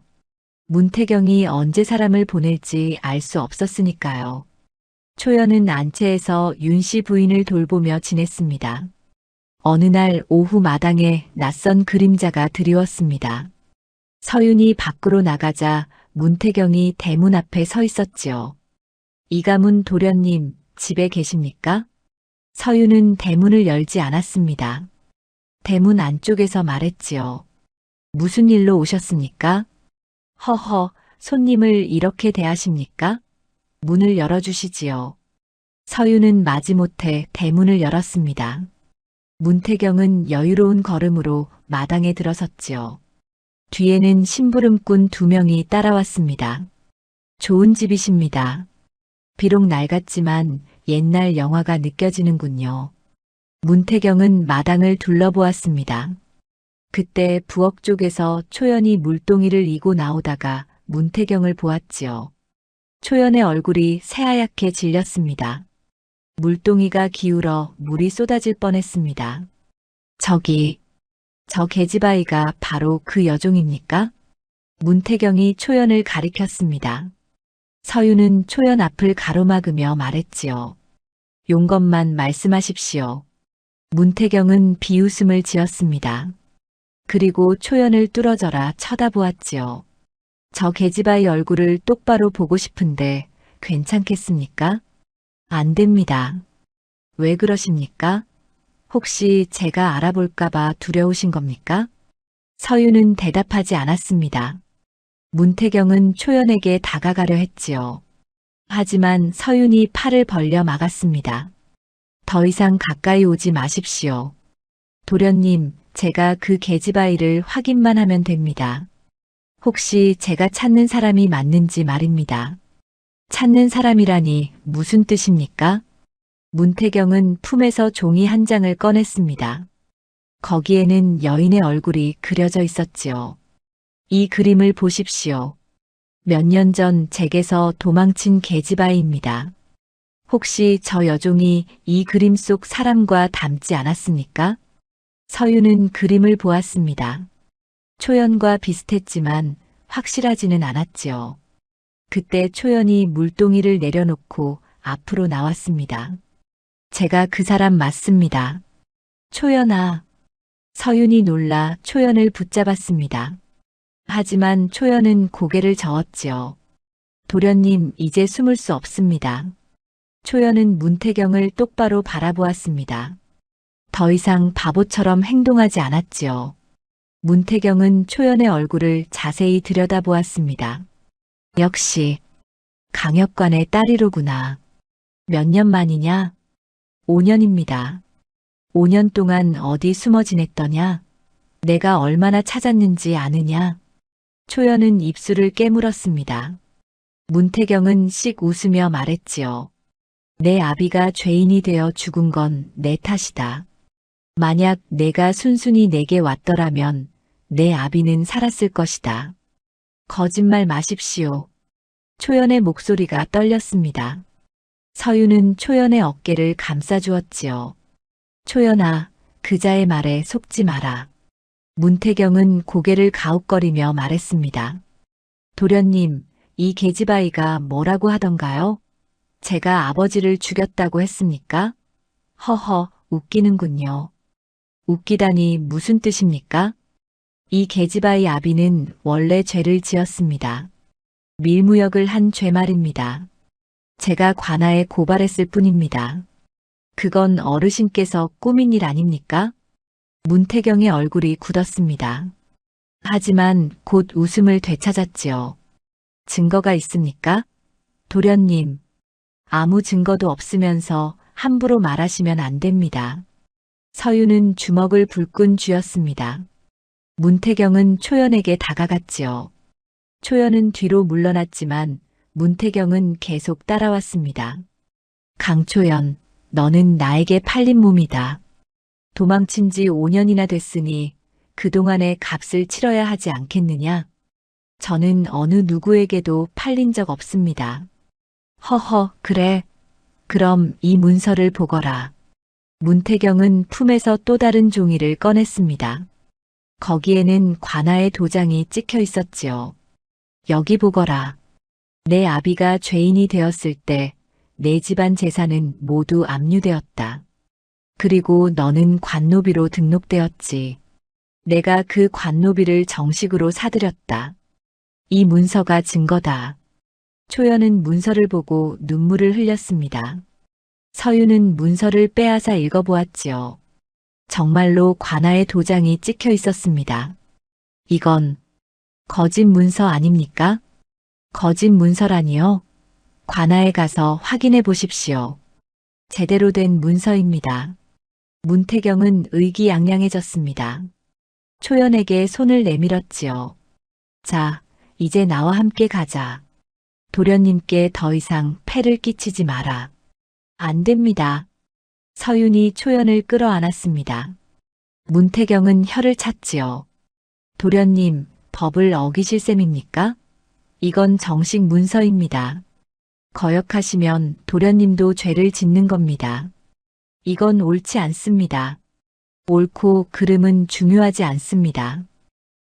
문태경이 언제 사람을 보낼지 알 수 없었으니까요. 초연은 안채에서 윤 씨 부인을 돌보며 지냈습니다. 어느 날 오후 마당에 낯선 그림자가 드리웠습니다. 서윤이 밖으로 나가자 문태경이 대문 앞에 서 있었지요. 이가문 도련님, 집에 계십니까? 서윤은 대문을 열지 않았습니다. 대문 안쪽에서 말했지요. 무슨 일로 오셨습니까? 허허, 손님을 이렇게 대하십니까? 문을 열어주시지요. 서윤은 마지못해 대문을 열었습니다. 문태경은 여유로운 걸음으로 마당에 들어섰지요. 뒤에는 심부름꾼 2명이 따라왔습니다. 좋은 집이십니다. 비록 낡았지만 옛날 영화가 느껴지는군요. 문태경은 마당을 둘러보았습니다. 그때 부엌 쪽에서 초연이 물동이를 이고 나오다가 문태경을 보았지요. 초연의 얼굴이 새하얗게 질렸습니다. 물동이가 기울어 물이 쏟아질 뻔했습니다. 저 계집아이가 바로 그 여종입니까? 문태경이 초연을 가리켰습니다. 서유는 초연 앞을 가로막으며 말했지요. 용건만 말씀하십시오. 문태경은 비웃음을 지었습니다. 그리고 초연을 뚫어져라 쳐다보았지요. 저 계집아이 얼굴을 똑바로 보고 싶은데 괜찮겠습니까? 안 됩니다. 왜 그러십니까? 혹시 제가 알아볼까봐 두려우신 겁니까? 서유는 대답하지 않았습니다. 문태경은 초연에게 다가가려 했지요. 하지만 서윤이 팔을 벌려 막았습니다. 더 이상 가까이 오지 마십시오. 도련님, 제가 그 계집아이를 확인만 하면 됩니다. 혹시 제가 찾는 사람이 맞는지 말입니다. 찾는 사람이라니 무슨 뜻입니까? 문태경은 품에서 종이 한 장을 꺼냈습니다. 거기에는 여인의 얼굴이 그려져 있었지요. 이 그림을 보십시오. 몇 년 전 댁에서 도망친 계집아이입니다. 혹시 저 여종이 이 그림 속 사람과 닮지 않았습니까? 서유는 그림을 보았습니다. 초연과 비슷했지만 확실하지는 않았지요. 그때 초연이 물동이를 내려놓고 앞으로 나왔습니다. 제가 그 사람 맞습니다. 초연아. 서윤이 놀라 초연을 붙잡았습니다. 하지만 초연은 고개를 저었지요. 도련님, 이제 숨을 수 없습니다. 초연은 문태경을 똑바로 바라보았습니다. 더 이상 바보처럼 행동하지 않았지요. 문태경은 초연의 얼굴을 자세히 들여다보았습니다. 역시 강역관의 딸이로구나. 몇 년 만이냐? 5년입니다. 5년 동안 어디 숨어 지냈더냐? 내가 얼마나 찾았는지 아느냐? 초연은 입술을 깨물었습니다. 문태경은 씩 웃으며 말했지요. 내 아비가 죄인이 되어 죽은 건 내 탓이다. 만약 내가 순순히 내게 왔더라면 내 아비는 살았을 것이다. 거짓말 마십시오. 초연의 목소리가 떨렸습니다. 서유는 초연의 어깨를 감싸주었지요. 초연아, 그자의 말에 속지 마라. 문태경은 고개를 가웃거리며 말했습니다. 도련님, 이 계집아이가 뭐라고 하던가요? 제가 아버지를 죽였다고 했습니까? 허허, 웃기는군요. 웃기다니 무슨 뜻입니까? 이 계집아이 아비는 원래 죄를 지었습니다. 밀무역을 한 죄 말입니다. 제가 관아에 고발했을 뿐입니다. 그건 어르신께서 꾸민 일 아닙니까? 문태경의 얼굴이 굳었습니다. 하지만 곧 웃음을 되찾았지요. 증거가 있습니까? 도련님, 아무 증거도 없으면서 함부로 말하시면 안 됩니다. 서유는 주먹을 불끈 쥐었습니다. 문태경은 초연에게 다가갔지요. 초연은 뒤로 물러났지만 문태경은 계속 따라왔습니다. 강초연, 너는 나에게 팔린 몸이다. 도망친 지 5년이나 됐으니 그동안의 값을 치러야 하지 않겠느냐? 저는 어느 누구에게도 팔린 적 없습니다. 허허, 그래. 그럼 이 문서를 보거라. 문태경은 품에서 또 다른 종이를 꺼냈습니다. 거기에는 관아의 도장이 찍혀 있었지요. 여기 보거라. 내 아비가 죄인이 되었을 때 내 집안 재산은 모두 압류되었다. 그리고 너는 관노비로 등록되었지. 내가 그 관노비를 정식으로 사들였다. 이 문서가 증거다. 초연은 문서를 보고 눈물을 흘렸습니다. 서유는 문서를 빼앗아 읽어보았지요. 정말로 관아의 도장이 찍혀 있었습니다. 이건 거짓 문서 아닙니까? 거짓 문서라니요? 관아에 가서 확인해 보십시오. 제대로 된 문서입니다. 문태경은 의기양양해졌습니다. 초연에게 손을 내밀었지요. 자, 이제 나와 함께 가자. 도련님께 더 이상 폐를 끼치지 마라. 안 됩니다. 서윤이 초연을 끌어안았습니다. 문태경은 혀를 찼지요. 도련님, 법을 어기실 셈입니까? 이건 정식 문서입니다. 거역하시면 도련님도 죄를 짓는 겁니다. 이건 옳지 않습니다. 옳고 그름은 중요하지 않습니다.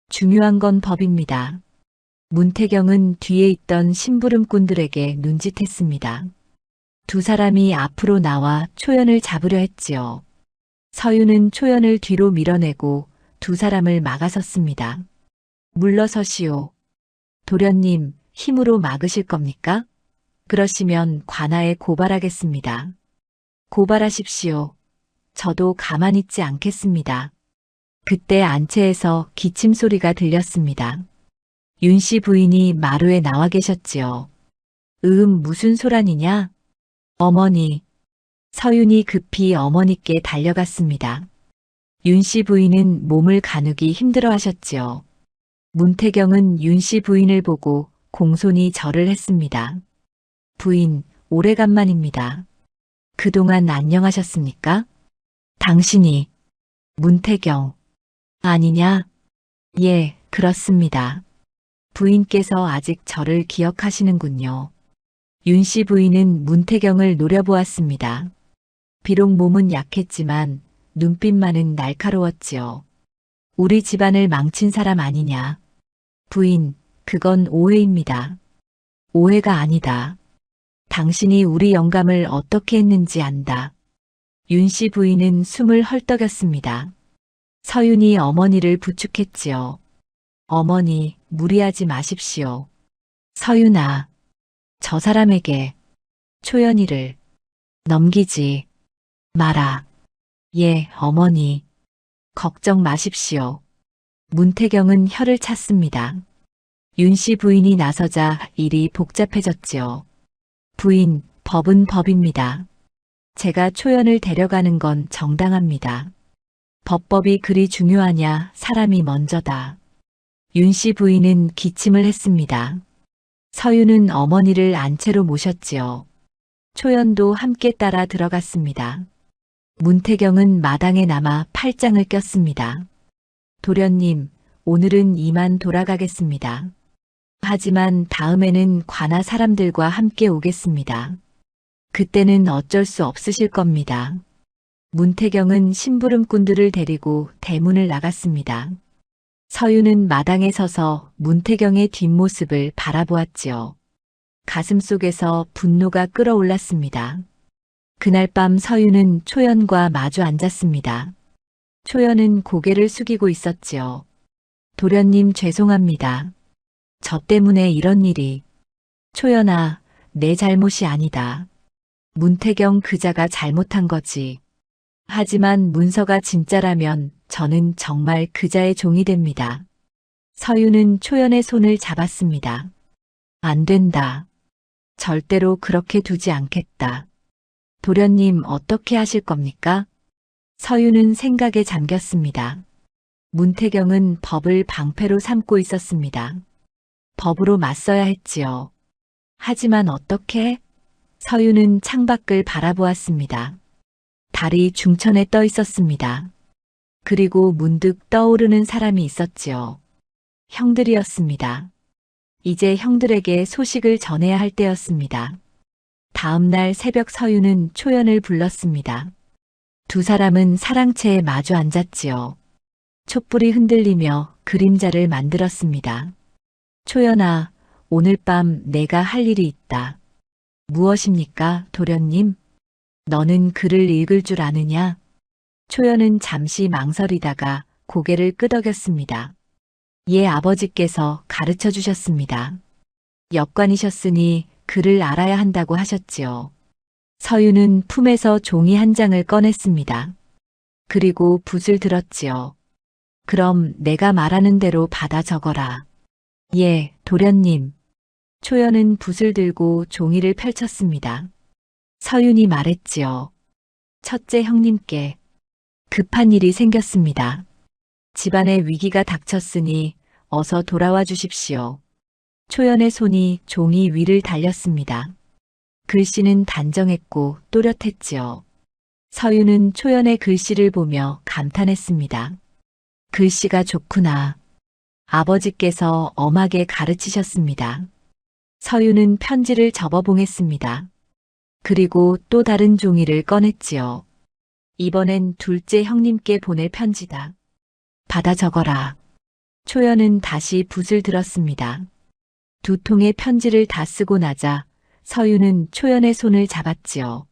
중요한 건 법입니다. 문태경은 뒤에 있던 심부름꾼들에게 눈짓했습니다. 두 사람이 앞으로 나와 초연을 잡으려 했지요. 서유는 초연을 뒤로 밀어내고 두 사람을 막아섰습니다. 물러서시오. 도련님, 힘으로 막으실 겁니까? 그러시면 관아에 고발하겠습니다. 고발하십시오. 저도 가만히 있지 않겠습니다. 그때 안채에서 기침 소리가 들렸습니다. 윤씨 부인이 마루에 나와 계셨지요. 무슨 소란이냐? 어머니. 서윤이 급히 어머니께 달려갔습니다. 윤씨 부인은 몸을 가누기 힘들어 하셨지요. 문태경은 윤씨 부인을 보고 공손히 절을 했습니다. 부인, 오래간만입니다. 그동안 안녕하셨습니까? 당신이 문태경 아니냐? 예, 그렇습니다. 부인께서 아직 저를 기억하시는군요. 윤씨 부인은 문태경을 노려보았습니다. 비록 몸은 약했지만 눈빛만은 날카로웠지요. 우리 집안을 망친 사람 아니냐? 부인, 그건 오해입니다. 오해가 아니다. 당신이 우리 영감을 어떻게 했는지 안다. 윤씨 부인은 숨을 헐떡였습니다. 서윤이 어머니를 부축했지요. 어머니, 무리하지 마십시오. 서윤아, 저 사람에게 초연이를 넘기지 마라. 예, 어머니. 걱정 마십시오. 문태경은 혀를 찼습니다. 윤씨 부인이 나서자 일이 복잡해졌지요. 부인, 법은 법입니다. 제가 초연을 데려가는 건 정당합니다. 법법이 그리 중요하냐, 사람이 먼저다. 윤씨 부인은 기침을 했습니다. 서유는 어머니를 안채로 모셨지요. 초연도 함께 따라 들어갔습니다. 문태경은 마당에 남아 팔짱을 꼈습니다. 도련님, 오늘은 이만 돌아가겠습니다. 하지만 다음에는 관아 사람들과 함께 오겠습니다. 그때는 어쩔 수 없으실 겁니다. 문태경은 심부름꾼들을 데리고 대문을 나갔습니다. 서유는 마당에 서서 문태경의 뒷모습을 바라보았지요. 가슴속에서 분노가 끓어올랐습니다. 그날 밤 서유는 초연과 마주 앉았습니다. 초연은 고개를 숙이고 있었지요. 도련님 죄송합니다. 저 때문에 이런 일이. 초연아, 내 잘못이 아니다. 문태경 그자가 잘못한 거지. 하지만 문서가 진짜라면 저는 정말 그자의 종이 됩니다. 서유는 초연의 손을 잡았습니다. 안 된다. 절대로 그렇게 두지 않겠다. 도련님 어떻게 하실 겁니까? 서유는 생각에 잠겼습니다. 문태경은 법을 방패로 삼고 있었습니다. 법으로 맞서야 했지요. 하지만 어떻게? 서유는 창밖을 바라보았습니다. 달이 중천에 떠 있었습니다. 그리고 문득 떠오르는 사람이 있었지요. 형들이었습니다. 이제 형들에게 소식을 전해야 할 때였습니다. 다음 날 새벽 서유는 초연을 불렀습니다. 두 사람은 사랑채에 마주 앉았지요. 촛불이 흔들리며 그림자를 만들었습니다. 초연아, 오늘 밤 내가 할 일이 있다. 무엇입니까, 도련님? 너는 글을 읽을 줄 아느냐? 초연은 잠시 망설이다가 고개를 끄덕였습니다. 예, 아버지께서 가르쳐 주셨습니다. 역관이셨으니 글을 알아야 한다고 하셨지요. 서유는 품에서 종이 한 장을 꺼냈습니다. 그리고 붓을 들었지요. 그럼 내가 말하는 대로 받아 적어라. 예, 도련님. 초연은 붓을 들고 종이를 펼쳤습니다. 서윤이 말했지요. 첫째 형님께 급한 일이 생겼습니다. 집안에 위기가 닥쳤으니 어서 돌아와 주십시오. 초연의 손이 종이 위를 달렸습니다. 글씨는 단정했고 또렷했지요. 서유는 초연의 글씨를 보며 감탄했습니다. 글씨가 좋구나. 아버지께서 엄하게 가르치셨습니다. 서유는 편지를 접어봉했습니다. 그리고 또 다른 종이를 꺼냈지요. 이번엔 둘째 형님께 보낼 편지다. 받아 적어라. 초연은 다시 붓을 들었습니다. 두 통의 편지를 다 쓰고 나자 서유는 초연의 손을 잡았지요.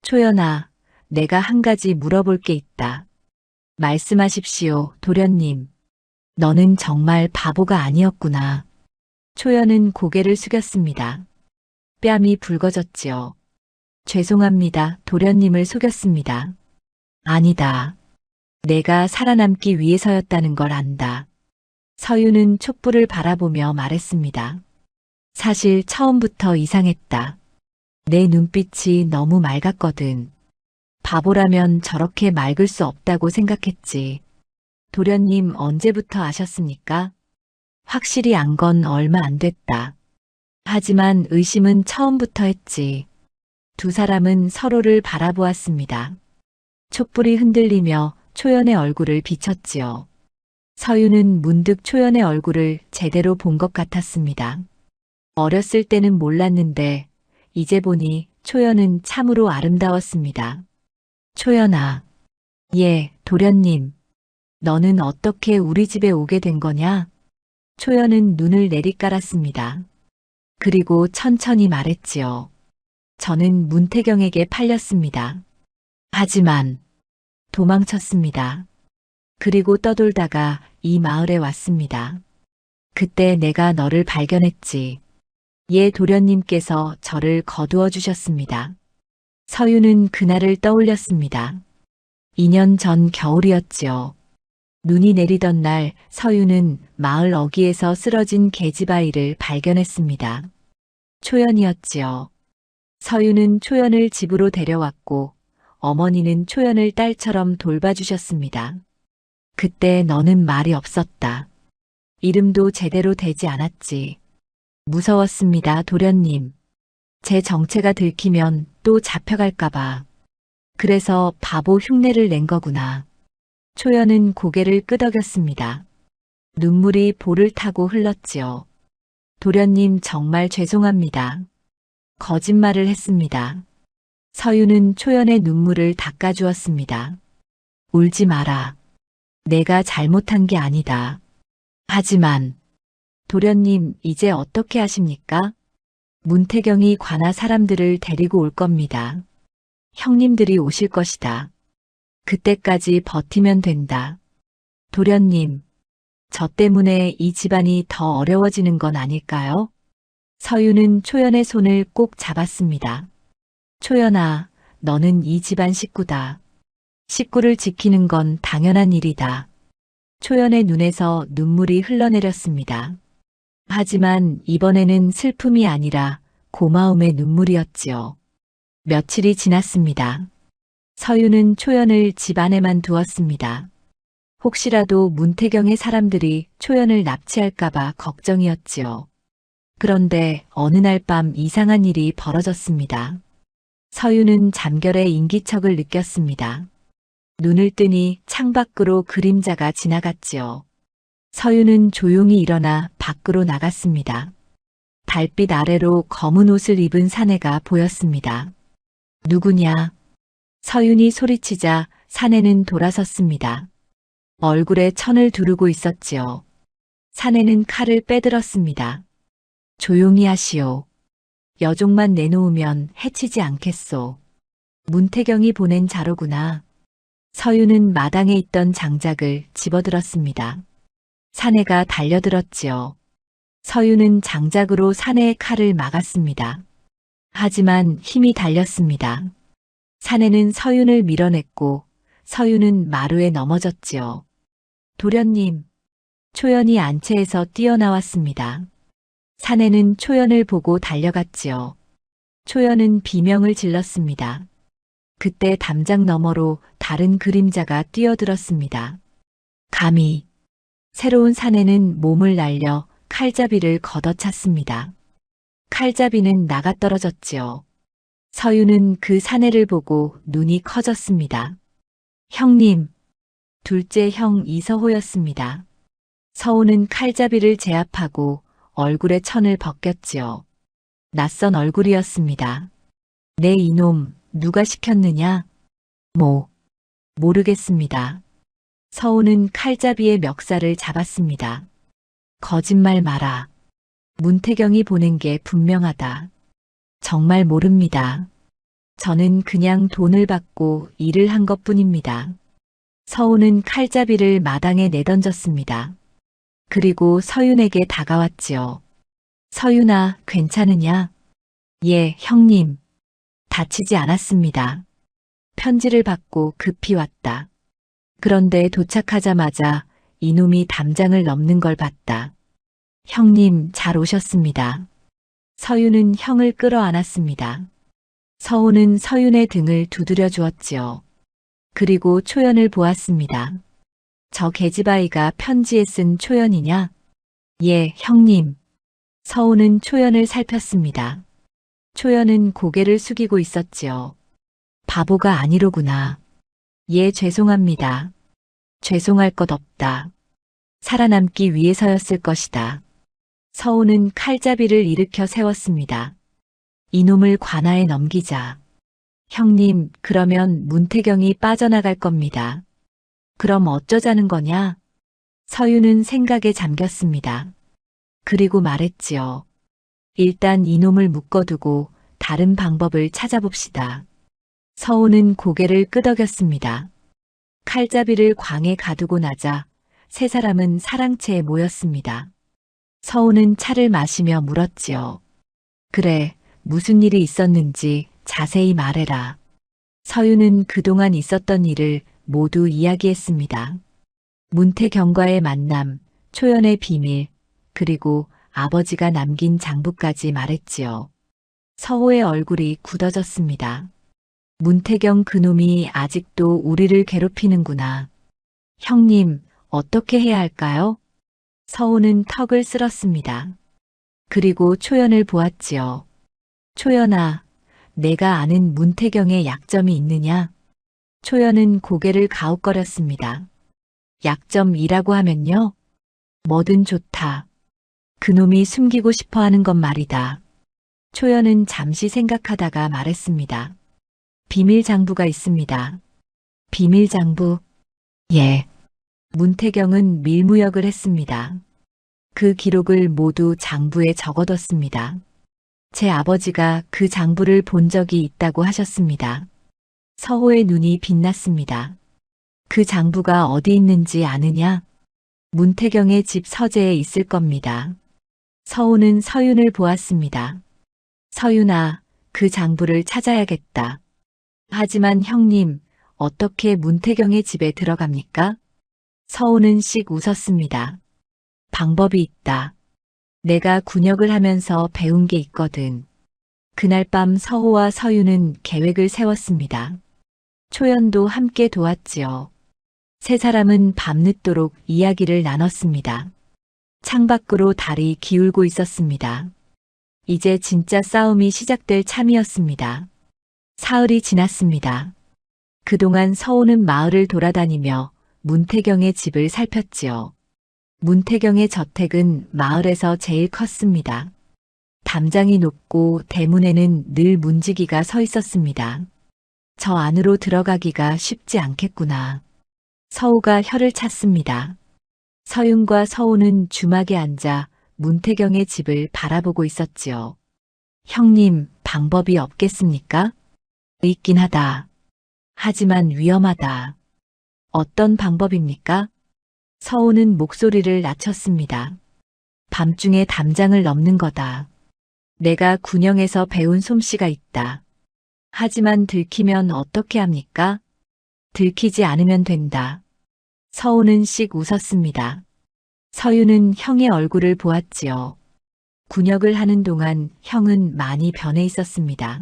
초연아, 내가 한 가지 물어볼 게 있다. 말씀하십시오, 도련님. 너는 정말 바보가 아니었구나. 초연은 고개를 숙였습니다. 뺨이 붉어졌지요. 죄송합니다, 도련님을 속였습니다. 아니다. 내가 살아남기 위해서였다는 걸 안다. 서유는 촛불을 바라보며 말했습니다. 사실 처음부터 이상했다. 내 눈빛이 너무 맑았거든. 바보라면 저렇게 맑을 수 없다고 생각했지. 도련님 언제부터 아셨습니까? 확실히 안 건 얼마 안 됐다. 하지만 의심은 처음부터 했지. 두 사람은 서로를 바라보았습니다. 촛불이 흔들리며 초연의 얼굴을 비췄지요. 서유는 문득 초연의 얼굴을 제대로 본 것 같았습니다. 어렸을 때는 몰랐는데 이제 보니 초연은 참으로 아름다웠습니다. 초연아. 예, 도련님. 너는 어떻게 우리 집에 오게 된 거냐? 초연은 눈을 내리깔았습니다. 그리고 천천히 말했지요. 저는 문태경에게 팔렸습니다. 하지만 도망쳤습니다. 그리고 떠돌다가 이 마을에 왔습니다. 그때 내가 너를 발견했지. 예, 도련님께서 저를 거두어 주셨습니다. 서유는 그날을 떠올렸습니다. 2년 전 겨울이었지요. 눈이 내리던 날 서유는 마을 어귀에서 쓰러진 계집아이를 발견했습니다. 초연이었지요. 서유는 초연을 집으로 데려왔고 어머니는 초연을 딸처럼 돌봐주셨습니다. 그때 너는 말이 없었다. 이름도 제대로 되지 않았지. 무서웠습니다, 도련님. 제 정체가 들키면 또 잡혀갈까봐. 그래서 바보 흉내를 낸 거구나. 초연은 고개를 끄덕였습니다. 눈물이 볼을 타고 흘렀지요. 도련님 정말 죄송합니다. 거짓말을 했습니다. 서유는 초연의 눈물을 닦아주었습니다. 울지 마라. 내가 잘못한 게 아니다. 하지만 도련님 이제 어떻게 하십니까? 문태경이 관아 사람들을 데리고 올 겁니다. 형님들이 오실 것이다. 그때까지 버티면 된다. 도련님, 저 때문에 이 집안이 더 어려워지는 건 아닐까요? 서유는 초연의 손을 꼭 잡았습니다. 초연아, 너는 이 집안 식구다. 식구를 지키는 건 당연한 일이다. 초연의 눈에서 눈물이 흘러내렸습니다. 하지만 이번에는 슬픔이 아니라 고마움의 눈물이었지요. 며칠이 지났습니다. 서유는 초연을 집 안에만 두었습니다. 혹시라도 문태경의 사람들이 초연을 납치할까봐 걱정이었지요. 그런데 어느 날 밤 이상한 일이 벌어졌습니다. 서유는 잠결에 인기척을 느꼈습니다. 눈을 뜨니 창밖으로 그림자가 지나갔지요. 서유는 조용히 일어나 밖으로 나갔습니다. 달빛 아래로 검은 옷을 입은 사내가 보였습니다. 누구냐? 서윤이 소리치자 사내는 돌아섰습니다. 얼굴에 천을 두르고 있었지요. 사내는 칼을 빼들었습니다. 조용히 하시오. 여종만 내놓으면 해치지 않겠소. 문태경이 보낸 자로구나. 서윤은 마당에 있던 장작을 집어들었습니다. 사내가 달려들었지요. 서윤은 장작으로 사내의 칼을 막았습니다. 하지만 힘이 달렸습니다. 사내는 서윤을 밀어냈고 서윤은 마루에 넘어졌지요. 도련님, 초연이 안채에서 뛰어나왔습니다. 사내는 초연을 보고 달려갔지요. 초연은 비명을 질렀습니다. 그때 담장 너머로 다른 그림자가 뛰어들었습니다. 감히 새로운 사내는 몸을 날려 칼잡이를 걷어찼습니다. 칼잡이는 나가떨어졌지요. 서윤은 그 사내를 보고 눈이 커졌습니다. 형님, 둘째 형 이서호였습니다. 서호는 칼잡이를 제압하고 얼굴에 천을 벗겼지요. 낯선 얼굴이었습니다. 내 이놈 누가 시켰느냐? 모르겠습니다. 서호는 칼잡이의 멱살을 잡았습니다. 거짓말 마라. 문태경이 보낸 게 분명하다. 정말 모릅니다. 저는 그냥 돈을 받고 일을 한 것뿐입니다. 서호는 칼잡이를 마당에 내던졌습니다. 그리고 서윤에게 다가왔지요. 서윤아, 괜찮으냐? 예, 형님. 다치지 않았습니다. 편지를 받고 급히 왔다. 그런데 도착하자마자 이놈이 담장을 넘는 걸 봤다. 형님, 잘 오셨습니다. 서윤은 형을 끌어안았습니다. 서호는 서윤의 등을 두드려 주었지요. 그리고 초연을 보았습니다. 저 계집아이가 편지에 쓴 초연이냐? 예, 형님. 서호는 초연을 살폈습니다. 초연은 고개를 숙이고 있었지요. 바보가 아니로구나. 예, 죄송합니다. 죄송할 것 없다. 살아남기 위해서였을 것이다. 서호는 칼잡이를 일으켜 세웠습니다. 이놈을 관아에 넘기자. 형님, 그러면 문태경이 빠져나갈 겁니다. 그럼 어쩌자는 거냐? 서윤은 생각에 잠겼습니다. 그리고 말했지요. 일단 이놈을 묶어두고 다른 방법을 찾아봅시다. 서호는 고개를 끄덕였습니다. 칼잡이를 광에 가두고 나자 세 사람은 사랑채에 모였습니다. 서호는 차를 마시며 물었지요. 그래, 무슨 일이 있었는지 자세히 말해라. 서윤은 그동안 있었던 일을 모두 이야기했습니다. 문태경과의 만남, 초연의 비밀, 그리고 아버지가 남긴 장부까지 말했지요. 서호의 얼굴이 굳어졌습니다. 문태경 그놈이 아직도 우리를 괴롭히는구나. 형님, 어떻게 해야 할까요? 서호는 턱을 쓸었습니다. 그리고 초연을 보았지요. 초연아, 내가 아는 문태경의 약점이 있느냐? 초연은 고개를 가웃거렸습니다. 약점이라고 하면요? 뭐든 좋다. 그놈이 숨기고 싶어 하는 것 말이다. 초연은 잠시 생각하다가 말했습니다. 비밀 장부가 있습니다. 비밀 장부? 예. 문태경은 밀무역을 했습니다. 그 기록을 모두 장부에 적어뒀습니다. 제 아버지가 그 장부를 본 적이 있다고 하셨습니다. 서호의 눈이 빛났습니다. 그 장부가 어디 있는지 아느냐? 문태경의 집 서재에 있을 겁니다. 서호는 서윤을 보았습니다. 서윤아, 그 장부를 찾아야겠다. 하지만 형님, 어떻게 문태경의 집에 들어갑니까? 서호는 씩 웃었습니다. 방법이 있다. 내가 군역을 하면서 배운 게 있거든. 그날 밤 서호와 서윤은 계획을 세웠습니다. 초연도 함께 도왔지요. 세 사람은 밤늦도록 이야기를 나눴습니다. 창밖으로 달이 기울고 있었습니다. 이제 진짜 싸움이 시작될 참이었습니다. 사흘이 지났습니다. 그동안 서호는 마을을 돌아다니며 문태경의 집을 살폈지요. 문태경의 저택은 마을에서 제일 컸습니다. 담장이 높고 대문에는 늘 문지기가 서 있었습니다. 저 안으로 들어가기가 쉽지 않겠구나. 서우가 혀를 찼습니다. 서윤과 서우는 주막에 앉아 문태경의 집을 바라보고 있었지요. 형님, 방법이 없겠습니까? 있긴 하다. 하지만 위험하다. 어떤 방법입니까? 서우는 목소리를 낮췄습니다. 밤중에 담장을 넘는 거다. 내가 군영에서 배운 솜씨가 있다. 하지만 들키면 어떻게 합니까? 들키지 않으면 된다. 서우는 씩 웃었습니다. 서유는 형의 얼굴을 보았지요. 군역을 하는 동안 형은 많이 변해 있었습니다.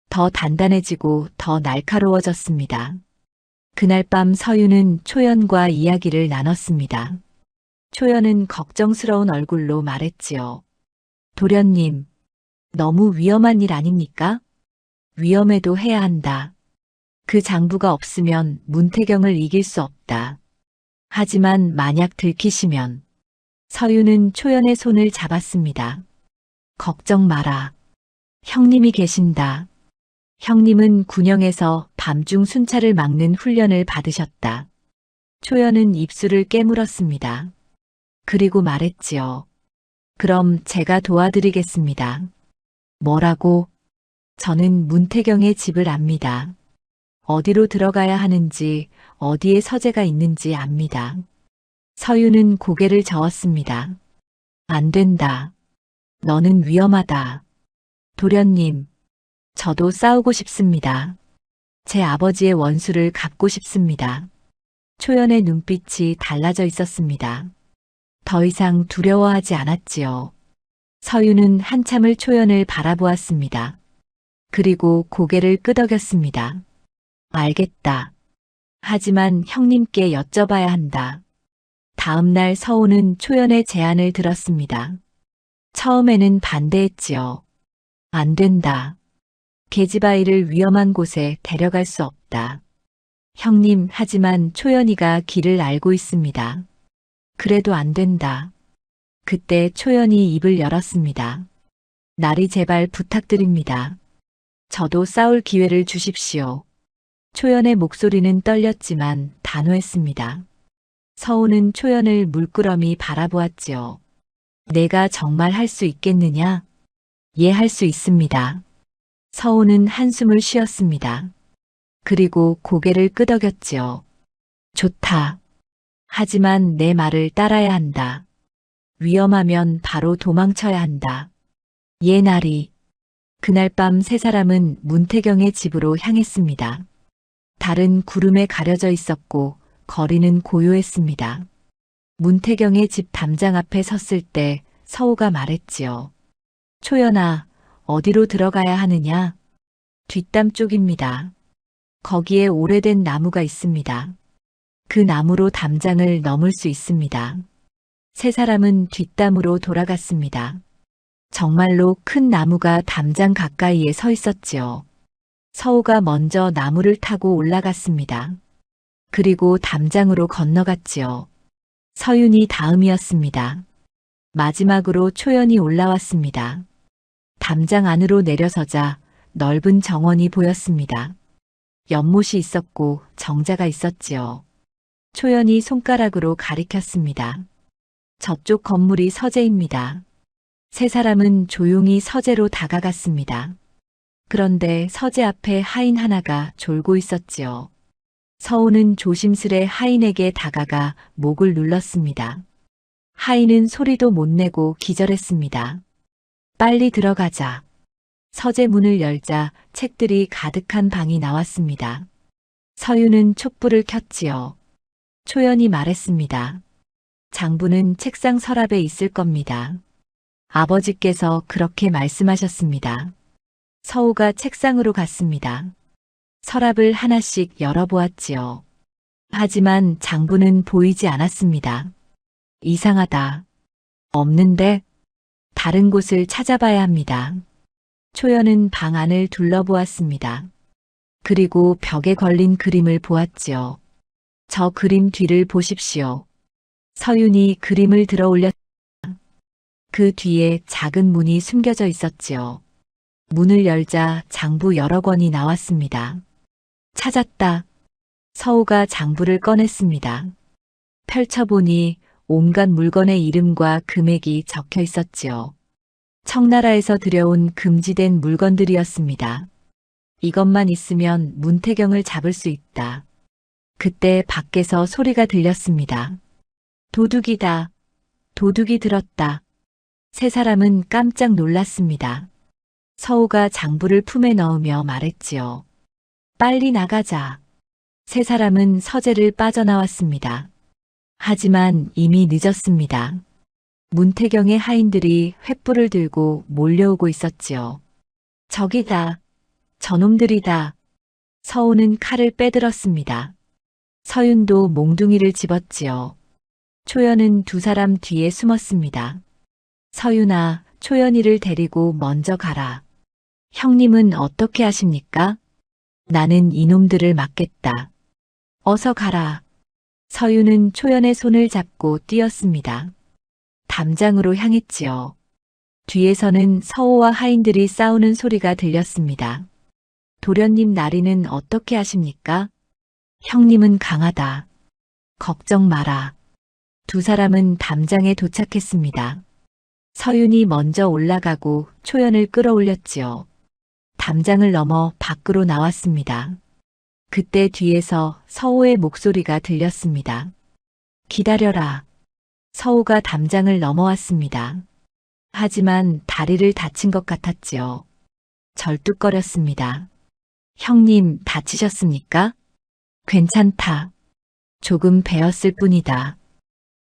더 단단해지고 더 날카로워졌습니다. 그날 밤 서유는 초연과 이야기를 나눴습니다. 초연은 걱정스러운 얼굴로 말했지요. 도련님, 너무 위험한 일 아닙니까? 위험해도 해야 한다. 그 장부가 없으면 문태경을 이길 수 없다. 하지만 만약 들키시면 서유는 초연의 손을 잡았습니다. 걱정 마라. 형님이 계신다. 형님은 군영에서 밤중 순찰을 막는 훈련을 받으셨다. 초연은 입술을 깨물었습니다. 그리고 말했지요. 그럼 제가 도와드리겠습니다. 뭐라고? 저는 문태경의 집을 압니다. 어디로 들어가야 하는지, 어디에 서재가 있는지 압니다. 서유는 고개를 저었습니다. 안 된다. 너는 위험하다. 도련님, 저도 싸우고 싶습니다. 제 아버지의 원수를 갚고 싶습니다. 초연의 눈빛이 달라져 있었습니다. 더 이상 두려워하지 않았지요. 서유는 한참을 초연을 바라보았습니다. 그리고 고개를 끄덕였습니다. 알겠다. 하지만 형님께 여쭤봐야 한다. 다음 날 서우는 초연의 제안을 들었습니다. 처음에는 반대했지요. 안 된다. 계집아이를 위험한 곳에 데려갈 수 없다. 형님, 하지만 초연이가 길을 알고 있습니다. 그래도 안 된다. 그때 초연이 입을 열었습니다. 나리 제발 부탁드립니다. 저도 싸울 기회를 주십시오. 초연의 목소리는 떨렸지만 단호했습니다. 서우는 초연을 물끄러미 바라보았지요. 내가 정말 할 수 있겠느냐? 예, 할 수 있습니다. 서우는 한숨을 쉬었습니다. 그리고 고개를 끄덕였지요. 좋다. 하지만 내 말을 따라야 한다. 위험하면 바로 도망쳐야 한다. 예, 나리. 그날 밤 세 사람은 문태경의 집으로 향했습니다. 달은 구름에 가려져 있었고 거리는 고요했습니다. 문태경의 집 담장 앞에 섰을 때 서우가 말했지요. 초연아, 어디로 들어가야 하느냐? 뒷담 쪽입니다. 거기에 오래된 나무가 있습니다. 그 나무로 담장을 넘을 수 있습니다. 세 사람은 뒷담으로 돌아갔습니다. 정말로 큰 나무가 담장 가까이에 서 있었지요. 서우가 먼저 나무를 타고 올라갔습니다. 그리고 담장으로 건너갔지요. 서윤이 다음이었습니다. 마지막으로 초연이 올라왔습니다. 담장 안으로 내려서자 넓은 정원이 보였습니다. 연못이 있었고 정자가 있었지요. 초연이 손가락으로 가리켰습니다. 저쪽 건물이 서재입니다. 세 사람은 조용히 서재로 다가갔습니다. 그런데 서재 앞에 하인 하나가 졸고 있었지요. 서우는 조심스레 하인에게 다가가 목을 눌렀습니다. 하인은 소리도 못 내고 기절했습니다. 빨리 들어가자. 서재 문을 열자 책들이 가득한 방이 나왔습니다. 서유는 촛불을 켰지요. 초연이 말했습니다. 장부는 책상 서랍에 있을 겁니다. 아버지께서 그렇게 말씀하셨습니다. 서우가 책상으로 갔습니다. 서랍을 하나씩 열어보았지요. 하지만 장부는 보이지 않았습니다. 이상하다. 없는데? 다른 곳을 찾아봐야 합니다. 초연은 방 안을 둘러보았습니다. 그리고 벽에 걸린 그림을 보았지요. 저 그림 뒤를 보십시오. 서윤이 그림을 들어 올렸습니다. 그 뒤에 작은 문이 숨겨져 있었지요. 문을 열자 장부 여러 권이 나왔습니다. 찾았다. 서우가 장부를 꺼냈습니다. 펼쳐보니 온갖 물건의 이름과 금액이 적혀 있었지요. 청나라에서 들여온 금지된 물건들이었습니다. 이것만 있으면 문태경을 잡을 수 있다. 그때 밖에서 소리가 들렸습니다. 도둑이다. 도둑이 들었다. 세 사람은 깜짝 놀랐습니다. 서우가 장부를 품에 넣으며 말했지요. 빨리 나가자. 세 사람은 서재를 빠져나왔습니다. 하지만 이미 늦었습니다. 문태경의 하인들이 횃불을 들고 몰려오고 있었지요. 저기다. 저놈들이다. 서우는 칼을 빼들었습니다. 서윤도 몽둥이를 집었지요. 초연은 두 사람 뒤에 숨었습니다. 서윤아, 초연이를 데리고 먼저 가라. 형님은 어떻게 하십니까? 나는 이놈들을 막겠다. 어서 가라. 서윤은 초연의 손을 잡고 뛰었습니다. 담장으로 향했지요. 뒤에서는 서우와 하인들이 싸우는 소리가 들렸습니다. 도련님 나리는 어떻게 하십니까? 형님은 강하다. 걱정 마라. 두 사람은 담장에 도착했습니다. 서윤이 먼저 올라가고 초연을 끌어올렸지요. 담장을 넘어 밖으로 나왔습니다. 그때 뒤에서 서우의 목소리가 들렸습니다. 기다려라. 서우가 담장을 넘어왔습니다. 하지만 다리를 다친 것 같았지요. 절뚝거렸습니다. 형님 다치셨습니까? 괜찮다. 조금 베었을 뿐이다.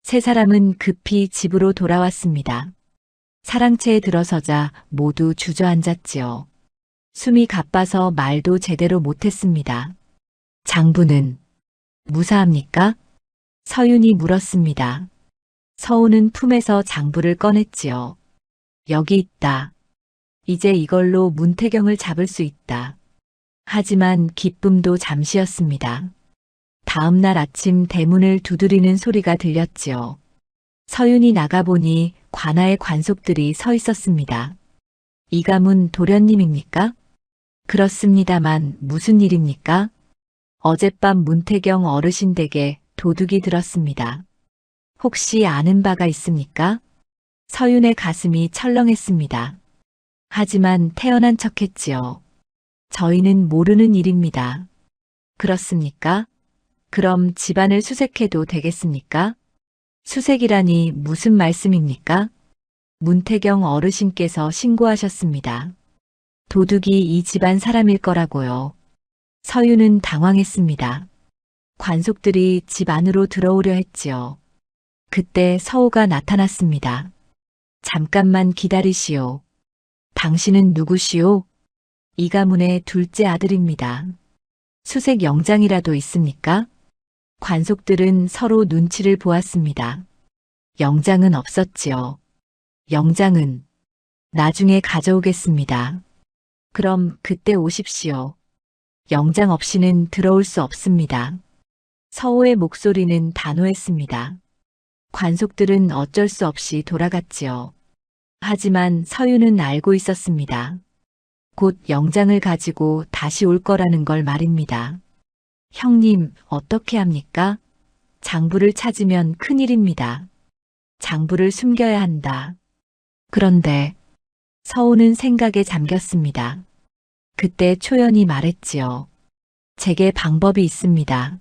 세 사람은 급히 집으로 돌아왔습니다. 사랑채에 들어서자 모두 주저앉았지요. 숨이 가빠서 말도 제대로 못했습니다. 장부는 무사합니까? 서윤이 물었습니다. 서우는 품에서 장부를 꺼냈지요. 여기 있다. 이제 이걸로 문태경을 잡을 수 있다. 하지만 기쁨도 잠시였습니다. 다음 날 아침 대문을 두드리는 소리가 들렸지요. 서윤이 나가보니 관아의 관속들이 서 있었습니다. 이 가문 도련님입니까? 그렇습니다만 무슨 일입니까? 어젯밤 문태경 어르신 댁에 도둑이 들었습니다. 혹시 아는 바가 있습니까? 서윤의 가슴이 철렁했습니다. 하지만 태어난 척했지요. 저희는 모르는 일입니다. 그렇습니까? 그럼 집안을 수색해도 되겠습니까? 수색이라니 무슨 말씀입니까? 문태경 어르신께서 신고하셨습니다. 도둑이 이 집안 사람일 거라고요. 서윤은 당황했습니다. 관속들이 집 안으로 들어오려 했지요. 그때 서우가 나타났습니다. 잠깐만 기다리시오. 당신은 누구시오? 이 가문의 둘째 아들입니다. 수색 영장이라도 있습니까? 관속들은 서로 눈치를 보았습니다. 영장은 없었지요. 영장은 나중에 가져오겠습니다. 그럼 그때 오십시오. 영장 없이는 들어올 수 없습니다. 서우의 목소리는 단호했습니다. 관속들은 어쩔 수 없이 돌아갔지요. 하지만 서윤은 알고 있었습니다. 곧 영장을 가지고 다시 올 거라는 걸 말입니다. 형님, 어떻게 합니까? 장부를 찾으면 큰일입니다. 장부를 숨겨야 한다. 그런데 서우는 생각에 잠겼습니다. 그때 초연이 말했지요. 제게 방법이 있습니다.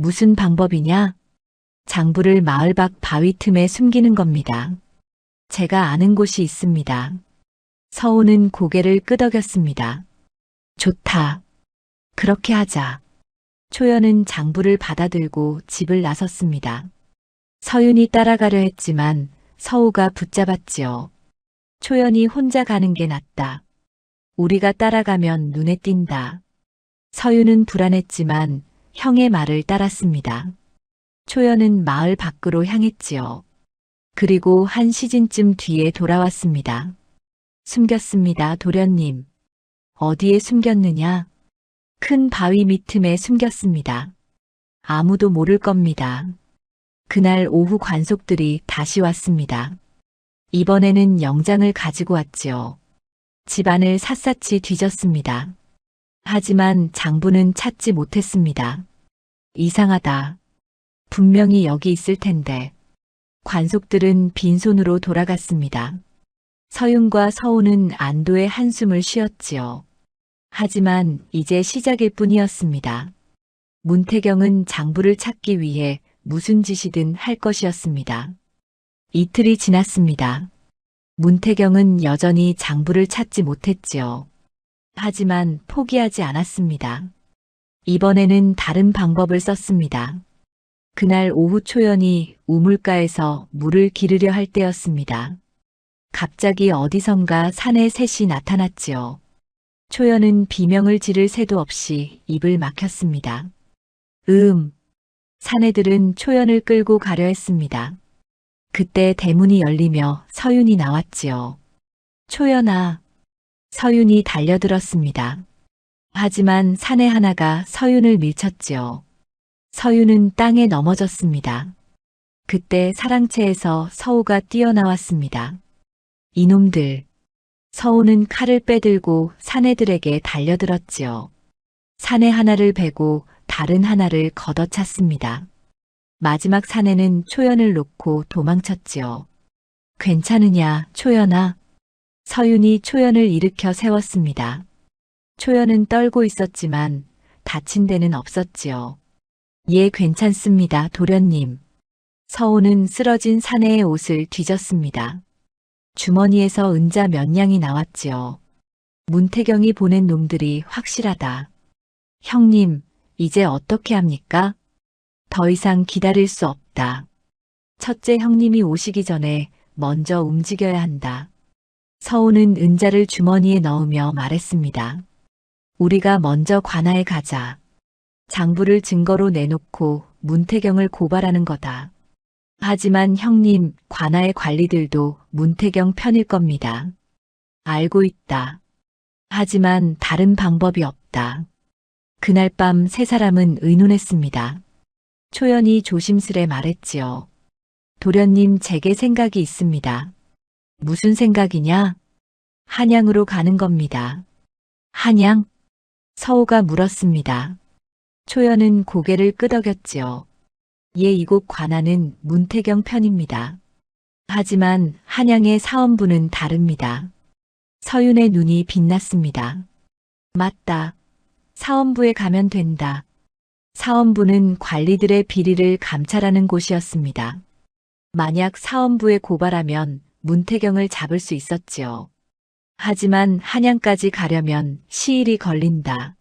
무슨 방법이냐? 장부를 마을 밖 바위 틈에 숨기는 겁니다. 제가 아는 곳이 있습니다. 서우는 고개를 끄덕였습니다. 좋다. 그렇게 하자. 초연은 장부를 받아들고 집을 나섰습니다. 서윤이 따라가려 했지만 서우가 붙잡았지요. 초연이 혼자 가는 게 낫다. 우리가 따라가면 눈에 띈다. 서윤은 불안했지만 형의 말을 따랐습니다. 초연은 마을 밖으로 향했지요. 그리고 한 시즌쯤 뒤에 돌아왔습니다. 숨겼습니다, 도련님. 어디에 숨겼느냐? 큰 바위 밑틈에 숨겼습니다. 아무도 모를 겁니다. 그날 오후 관속들이 다시 왔습니다. 이번에는 영장을 가지고 왔지요. 집안을 샅샅이 뒤졌습니다. 하지만 장부는 찾지 못했습니다. 이상하다. 분명히 여기 있을 텐데. 관속들은 빈손으로 돌아갔습니다. 서윤과 서우는 안도의 한숨을 쉬었지요. 하지만 이제 시작일 뿐이었습니다. 문태경은 장부를 찾기 위해 무슨 짓이든 할 것이었습니다. 이틀이 지났습니다. 문태경은 여전히 장부를 찾지 못했지요. 하지만 포기하지 않았습니다. 이번에는 다른 방법을 썼습니다. 그날 오후 초연이 우물가에서 물을 기르려 할 때였습니다. 갑자기 어디선가 산에 셋이 나타났지요. 초연은 비명을 지를 새도 없이 입을 막혔습니다. 사내들은 초연을 끌고 가려 했습니다. 그때 대문이 열리며 서윤이 나왔지요. 초연아. 서윤이 달려들었습니다. 하지만 사내 하나가 서윤을 밀쳤지요. 서윤은 땅에 넘어졌습니다. 그때 사랑채에서 서우가 뛰어나왔습니다. 이놈들. 서우는 칼을 빼들고 사내들에게 달려들었지요. 사내 하나를 베고 다른 하나를 걷어찼습니다. 마지막 사내는 초연을 놓고 도망쳤지요. 괜찮으냐, 초연아? 서윤이 초연을 일으켜 세웠습니다. 초연은 떨고 있었지만 다친 데는 없었지요. 예, 괜찮습니다, 도련님. 서우는 쓰러진 사내의 옷을 뒤졌습니다. 주머니에서 은자 몇 냥이 나왔지요. 문태경이 보낸 놈들이 확실하다. 형님, 이제 어떻게 합니까? 더 이상 기다릴 수 없다. 첫째 형님이 오시기 전에 먼저 움직여야 한다. 서우는 은자를 주머니에 넣으며 말했습니다. 우리가 먼저 관아에 가자. 장부를 증거로 내놓고 문태경을 고발하는 거다. 하지만 형님, 관아의 관리들도 문태경 편일 겁니다. 알고 있다. 하지만 다른 방법이 없다. 그날 밤 세 사람은 의논했습니다. 초연이 조심스레 말했지요. 도련님, 제게 생각이 있습니다. 무슨 생각이냐? 한양으로 가는 겁니다. 한양? 서우가 물었습니다. 초연은 고개를 끄덕였지요. 예, 이곳 관아는 문태경 편입니다. 하지만 한양의 사원부는 다릅니다. 서윤의 눈이 빛났습니다. 맞다. 사원부에 가면 된다. 사원부는 관리들의 비리를 감찰하는 곳이었습니다. 만약 사원부에 고발하면 문태경을 잡을 수 있었지요. 하지만 한양까지 가려면 시일이 걸린다.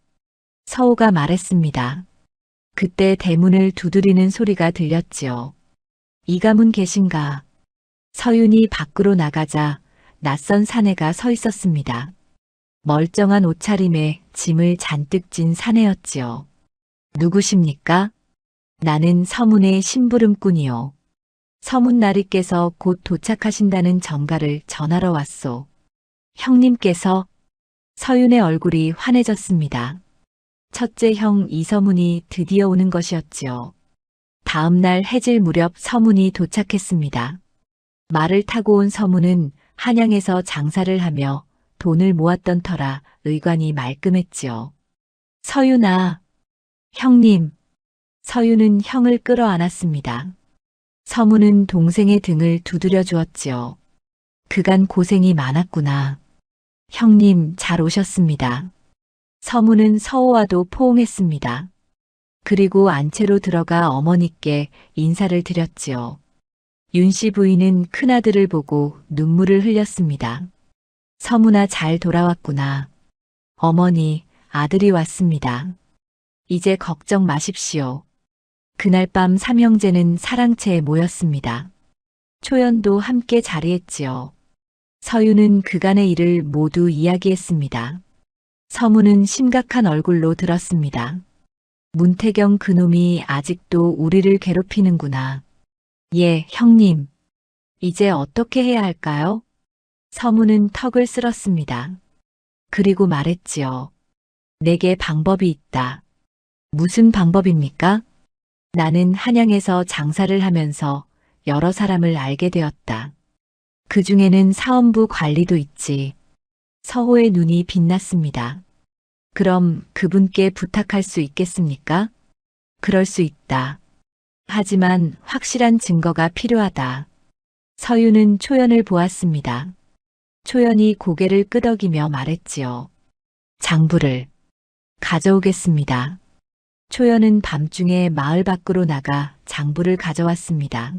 서우가 말했습니다. 그때 대문을 두드리는 소리가 들렸지요. 이 가문 계신가? 서윤이 밖으로 나가자 낯선 사내가 서 있었습니다. 멀쩡한 옷차림에 짐을 잔뜩 진 사내였지요. 누구십니까? 나는 서문의 심부름꾼이요. 서문나리께서 곧 도착하신다는 전가를 전하러 왔소. 형님께서? 서윤의 얼굴이 환해졌습니다. 첫째 형 이서문이 드디어 오는 것이었지요. 다음 날 해질 무렵 서문이 도착했습니다. 말을 타고 온 서문은 한양에서 장사를 하며 돈을 모았던 터라 의관이 말끔했지요. 서윤아, 형님. 서윤은 형을 끌어안았습니다. 서문은 동생의 등을 두드려 주었지요. 그간 고생이 많았구나. 형님, 잘 오셨습니다. 서문은 서우와도 포옹했습니다. 그리고 안채로 들어가 어머니께 인사를 드렸지요. 윤씨 부인은 큰아들을 보고 눈물을 흘렸습니다. 서문아, 잘 돌아왔구나. 어머니, 아들이 왔습니다. 이제 걱정 마십시오. 그날 밤 삼형제는 사랑채에 모였습니다. 초연도 함께 자리했지요. 서윤은 그간의 일을 모두 이야기했습니다. 서문은 심각한 얼굴로 들었습니다. 문태경 그놈이 아직도 우리를 괴롭히는구나. 예, 형님. 이제 어떻게 해야 할까요? 서문은 턱을 쓸었습니다. 그리고 말했지요. 내게 방법이 있다. 무슨 방법입니까? 나는 한양에서 장사를 하면서 여러 사람을 알게 되었다. 그 중에는 사원부 관리도 있지. 서호의 눈이 빛났습니다. 그럼 그분께 부탁할 수 있겠습니까? 그럴 수 있다. 하지만 확실한 증거가 필요하다. 서유는 초연을 보았습니다. 초연이 고개를 끄덕이며 말했지요. 장부를 가져오겠습니다. 초연은 밤중에 마을 밖으로 나가 장부를 가져왔습니다.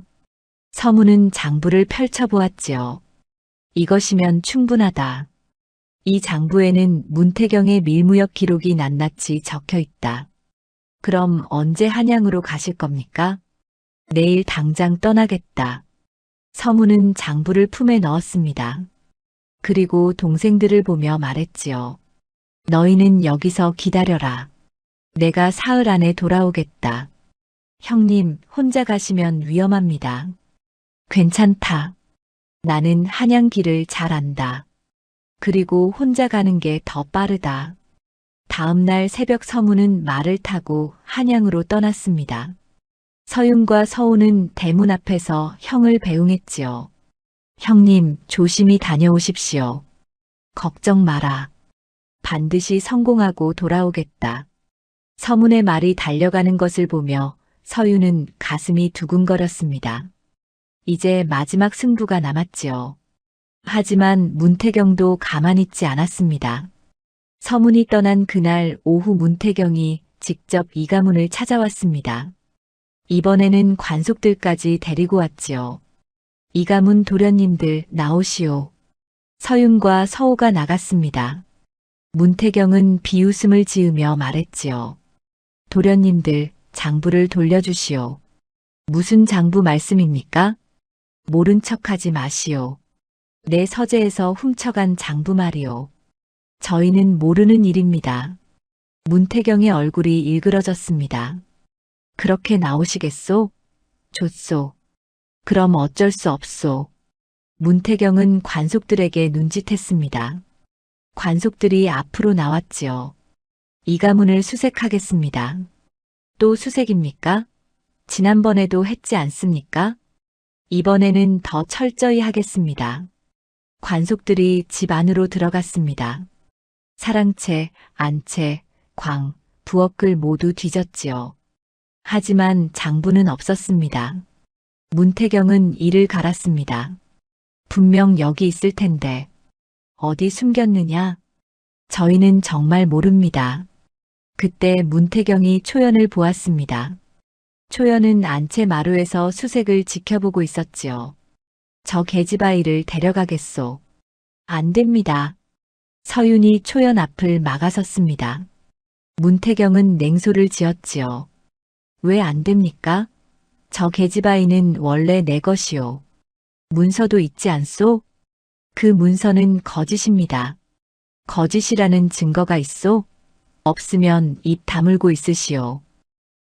서무는 장부를 펼쳐보았지요. 이것이면 충분하다. 이 장부에는 문태경의 밀무역 기록이 낱낱이 적혀 있다. 그럼 언제 한양으로 가실 겁니까? 내일 당장 떠나겠다. 서무는 장부를 품에 넣었습니다. 그리고 동생들을 보며 말했지요. 너희는 여기서 기다려라. 내가 사흘 안에 돌아오겠다. 형님, 혼자 가시면 위험합니다. 괜찮다. 나는 한양 길을 잘 안다. 그리고 혼자 가는 게 더 빠르다. 다음 날 새벽 서무는 말을 타고 한양으로 떠났습니다. 서윤과 서우는 대문 앞에서 형을 배웅했지요. 형님, 조심히 다녀오십시오. 걱정 마라. 반드시 성공하고 돌아오겠다. 서문의 말이 달려가는 것을 보며 서유는 가슴이 두근거렸습니다. 이제 마지막 승부가 남았지요. 하지만 문태경도 가만히 있지 않았습니다. 서문이 떠난 그날 오후 문태경이 직접 이가문을 찾아왔습니다. 이번에는 관속들까지 데리고 왔지요. 이가문 도련님들 나오시오. 서윤과 서호가 나갔습니다. 문태경은 비웃음을 지으며 말했지요. 도련님들, 장부를 돌려주시오. 무슨 장부 말씀입니까? 모른 척하지 마시오. 내 서재에서 훔쳐간 장부 말이오. 저희는 모르는 일입니다. 문태경의 얼굴이 일그러졌습니다. 그렇게 나오시겠소? 좋소. 그럼 어쩔 수 없소. 문태경은 관속들에게 눈짓했습니다. 관속들이 앞으로 나왔지요. 이 가문을 수색하겠습니다. 또 수색입니까? 지난번에도 했지 않습니까? 이번에는 더 철저히 하겠습니다. 관속들이 집 안으로 들어갔습니다. 사랑채, 안채, 광, 부엌을 모두 뒤졌지요. 하지만 장부는 없었습니다. 문태경은 이를 갈았습니다. 분명 여기 있을 텐데 어디 숨겼느냐? 저희는 정말 모릅니다. 그때 문태경이 초연을 보았습니다. 초연은 안채 마루에서 수색을 지켜보고 있었지요. 저 계집아이를 데려가겠소. 안 됩니다. 서윤이 초연 앞을 막아섰습니다. 문태경은 냉소를 지었지요. 왜 안 됩니까? 저 계집아이는 원래 내 것이오. 문서도 있지 않소? 그 문서는 거짓입니다. 거짓이라는 증거가 있소? 없으면 입 다물고 있으시오.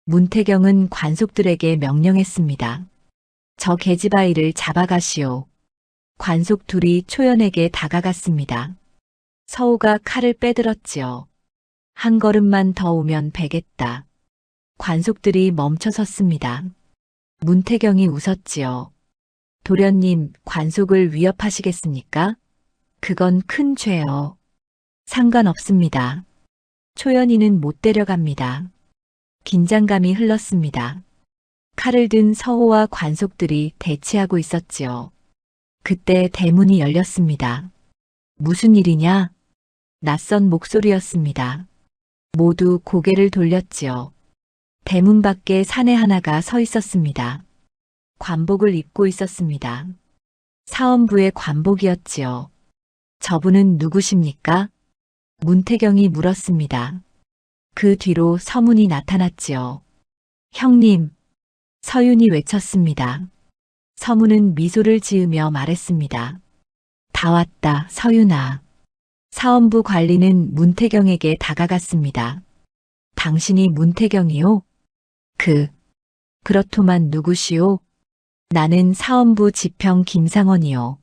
문태경은 관속들에게 명령했습니다. 저 계집아이를 잡아가시오. 관속 둘이 초연에게 다가갔습니다. 서우가 칼을 빼들었지요. 한 걸음만 더 오면 베겠다. 관속들이 멈춰섰습니다. 문태경이 웃었지요. 도련님, 관속을 위협하시겠습니까? 그건 큰 죄요. 상관없습니다. 초연이는 못 데려갑니다. 긴장감이 흘렀습니다. 칼을 든 서호와 관속들이 대치하고 있었지요. 그때 대문이 열렸습니다. 무슨 일이냐? 낯선 목소리였습니다. 모두 고개를 돌렸지요. 대문 밖에 사내 하나가 서 있었습니다. 관복을 입고 있었습니다. 사원부의 관복이었지요. 저분은 누구십니까? 문태경이 물었습니다. 그 뒤로 서문이 나타났지요. 형님, 서윤이 외쳤습니다. 서문은 미소를 지으며 말했습니다. 다 왔다, 서윤아. 사원부 관리는 문태경에게 다가갔습니다. 당신이 문태경이요? 그렇더만 누구시오? 나는 사원부 지평 김상원이요.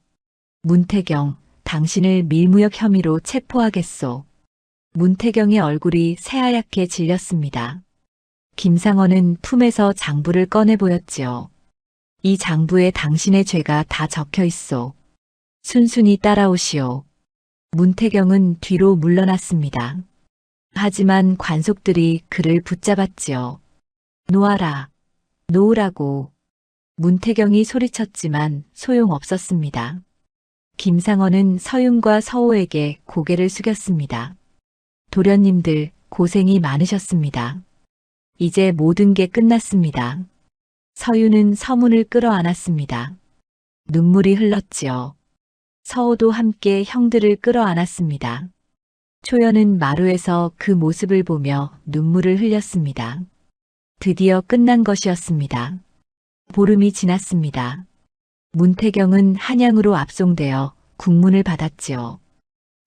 문태경, 당신을 밀무역 혐의로 체포하겠소. 문태경의 얼굴이 새하얗게 질렸습니다. 김상원은 품에서 장부를 꺼내 보였지요. 이 장부에 당신의 죄가 다 적혀 있소. 순순히 따라오시오. 문태경은 뒤로 물러났습니다. 하지만 관속들이 그를 붙잡았지요. 놓아라. 놓으라고. 문태경이 소리쳤지만 소용없었습니다. 김상원은 서윤과 서호에게 고개를 숙였습니다. 도련님들 고생이 많으셨습니다. 이제 모든 게 끝났습니다. 서윤은 서문을 끌어안았습니다. 눈물이 흘렀지요. 서호도 함께 형들을 끌어안았습니다. 초연은 마루에서 그 모습을 보며 눈물을 흘렸습니다. 드디어 끝난 것이었습니다. 보름이 지났습니다. 문태경은 한양으로 압송되어 국문을 받았지요.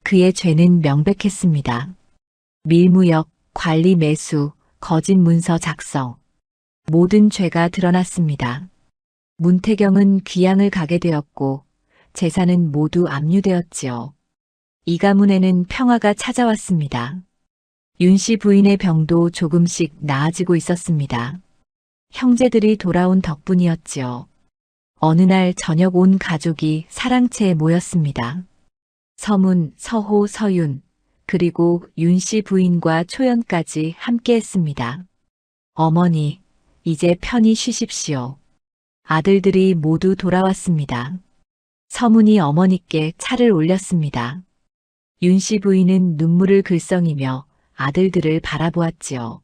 그의 죄는 명백했습니다. 밀무역, 관리 매수, 거짓 문서 작성. 모든 죄가 드러났습니다. 문태경은 귀양을 가게 되었고 재산은 모두 압류되었지요. 이 가문에는 평화가 찾아왔습니다. 윤씨 부인의 병도 조금씩 나아지고 있었습니다. 형제들이 돌아온 덕분이었지요. 어느 날 저녁 온 가족이 사랑채에 모였습니다. 서문, 서호, 서윤, 그리고 윤씨 부인과 초연까지 함께했습니다. 어머니, 이제 편히 쉬십시오. 아들들이 모두 돌아왔습니다. 서문이 어머니께 차를 올렸습니다. 윤씨 부인은 눈물을 글썽이며 아들들을 바라보았지요.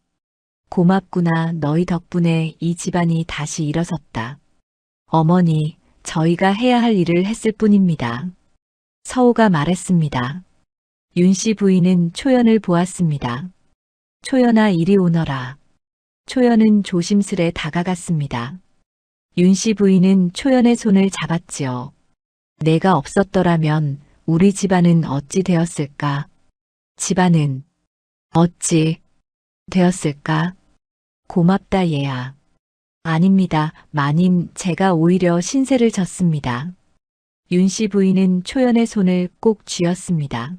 고맙구나. 너희 덕분에 이 집안이 다시 일어섰다. 어머니, 저희가 해야 할 일을 했을 뿐입니다. 서호가 말했습니다. 윤씨 부인은 초연을 보았습니다. 초연아, 이리 오너라. 초연은 조심스레 다가갔습니다. 윤씨 부인은 초연의 손을 잡았지요. 내가 없었더라면 우리 집안은 어찌 되었을까? 집안은 어찌 되었을까? 고맙다 얘야. 아닙니다, 마님. 제가 오히려 신세를 졌습니다. 윤씨 부인은 초연의 손을 꼭 쥐었습니다.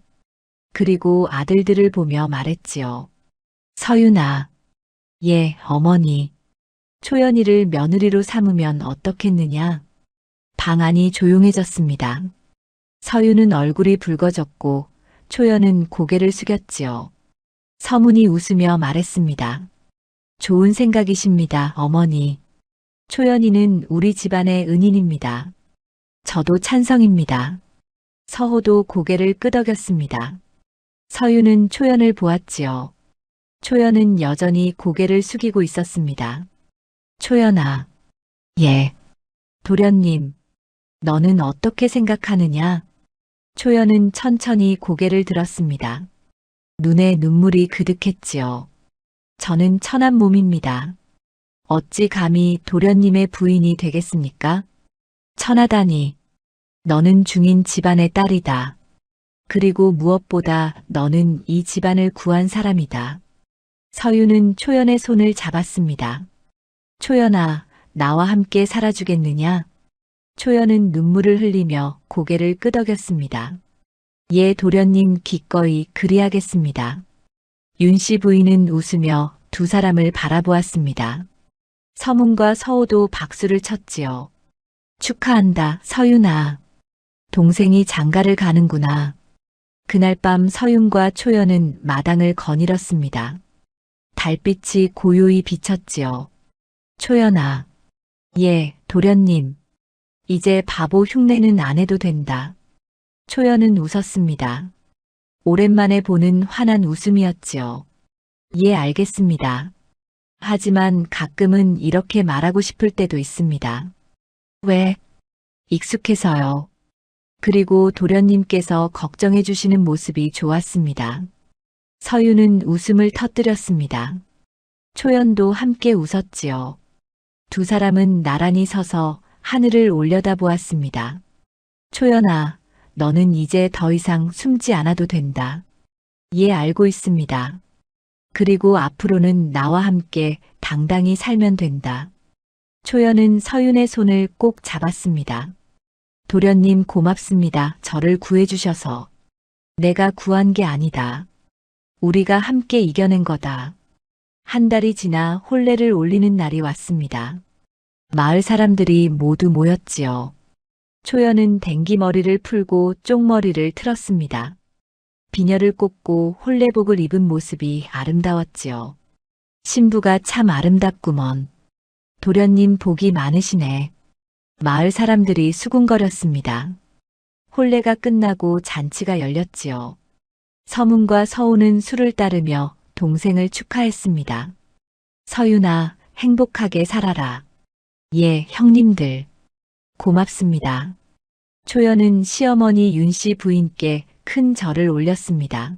그리고 아들들을 보며 말했지요. 서윤아. 예, 어머니. 초연이를 며느리로 삼으면 어떻겠느냐? 방 안이 조용해졌습니다. 서윤은 얼굴이 붉어졌고 초연은 고개를 숙였지요. 서문이 웃으며 말했습니다. 좋은 생각이십니다, 어머니. 초연이는 우리 집안의 은인입니다. 저도 찬성입니다. 서호도 고개를 끄덕였습니다. 서윤은 초연을 보았지요. 초연은 여전히 고개를 숙이고 있었습니다. 초연아. 예. 도련님, 너는 어떻게 생각하느냐? 초연은 천천히 고개를 들었습니다. 눈에 눈물이 그득했지요. 저는 천한 몸입니다. 어찌 감히 도련님의 부인이 되겠습니까? 천하다니. 너는 중인 집안의 딸이다. 그리고 무엇보다 너는 이 집안을 구한 사람이다. 서윤은 초연의 손을 잡았습니다. 초연아, 나와 함께 살아주겠느냐? 초연은 눈물을 흘리며 고개를 끄덕였습니다. 예, 도련님, 기꺼이 그리하겠습니다. 윤씨 부인은 웃으며 두 사람을 바라보았습니다. 서문과 서호도 박수를 쳤지요. 축하한다, 서윤아. 동생이 장가를 가는구나. 그날 밤 서윤과 초연은 마당을 거닐었습니다. 달빛이 고요히 비쳤지요. 초연아. 예, 도련님. 이제 바보 흉내는 안 해도 된다. 초연은 웃었습니다. 오랜만에 보는 환한 웃음이었지요. 예, 알겠습니다. 하지만 가끔은 이렇게 말하고 싶을 때도 있습니다. 왜? 익숙해서요. 그리고 도련님께서 걱정해 주시는 모습이 좋았습니다. 서윤은 웃음을 터뜨렸습니다. 초연도 함께 웃었지요. 두 사람은 나란히 서서 하늘을 올려다보았습니다. 초연아, 너는 이제 더 이상 숨지 않아도 된다. 예, 알고 있습니다. 그리고 앞으로는 나와 함께 당당히 살면 된다. 초연은 서윤의 손을 꼭 잡았습니다. 도련님, 고맙습니다. 저를 구해주셔서. 내가 구한 게 아니다. 우리가 함께 이겨낸 거다. 한 달이 지나 혼례를 올리는 날이 왔습니다. 마을 사람들이 모두 모였지요. 초연은 댕기머리를 풀고 쪽머리를 틀었습니다. 비녀를 꽂고 홀레복을 입은 모습이 아름다웠지요. 신부가 참 아름답구먼. 도련님 복이 많으시네. 마을 사람들이 수군거렸습니다. 혼례가 끝나고 잔치가 열렸지요. 서문과 서우는 술을 따르며 동생을 축하했습니다. 서윤아, 행복하게 살아라. 예, 형님들. 고맙습니다. 초연은 시어머니 윤씨 부인께 큰 절을 올렸습니다.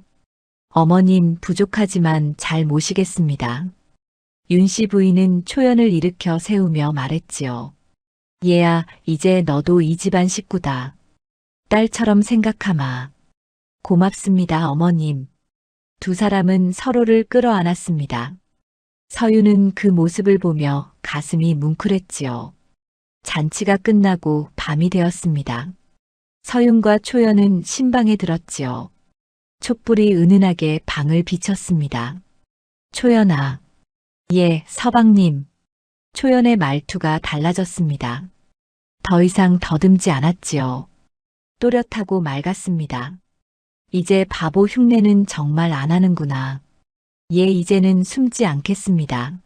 어머님 부족하지만 잘 모시겠습니다. 윤씨 부인은 초연을 일으켜 세우며 말했지요. 얘야, 이제 너도 이 집안 식구다. 딸처럼 생각하마. 고맙습니다, 어머님. 두 사람은 서로를 끌어안았습니다. 서유는 그 모습을 보며 가슴이 뭉클했지요. 잔치가 끝나고 밤이 되었습니다. 서윤과 초연은 신방에 들었지요. 촛불이 은은하게 방을 비쳤습니다. 초연아. 예, 서방님. 초연의 말투가 달라졌습니다. 더 이상 더듬지 않았지요. 또렷하고 맑았습니다. 이제 바보 흉내는 정말 안 하는구나. 예, 이제는 숨지 않겠습니다.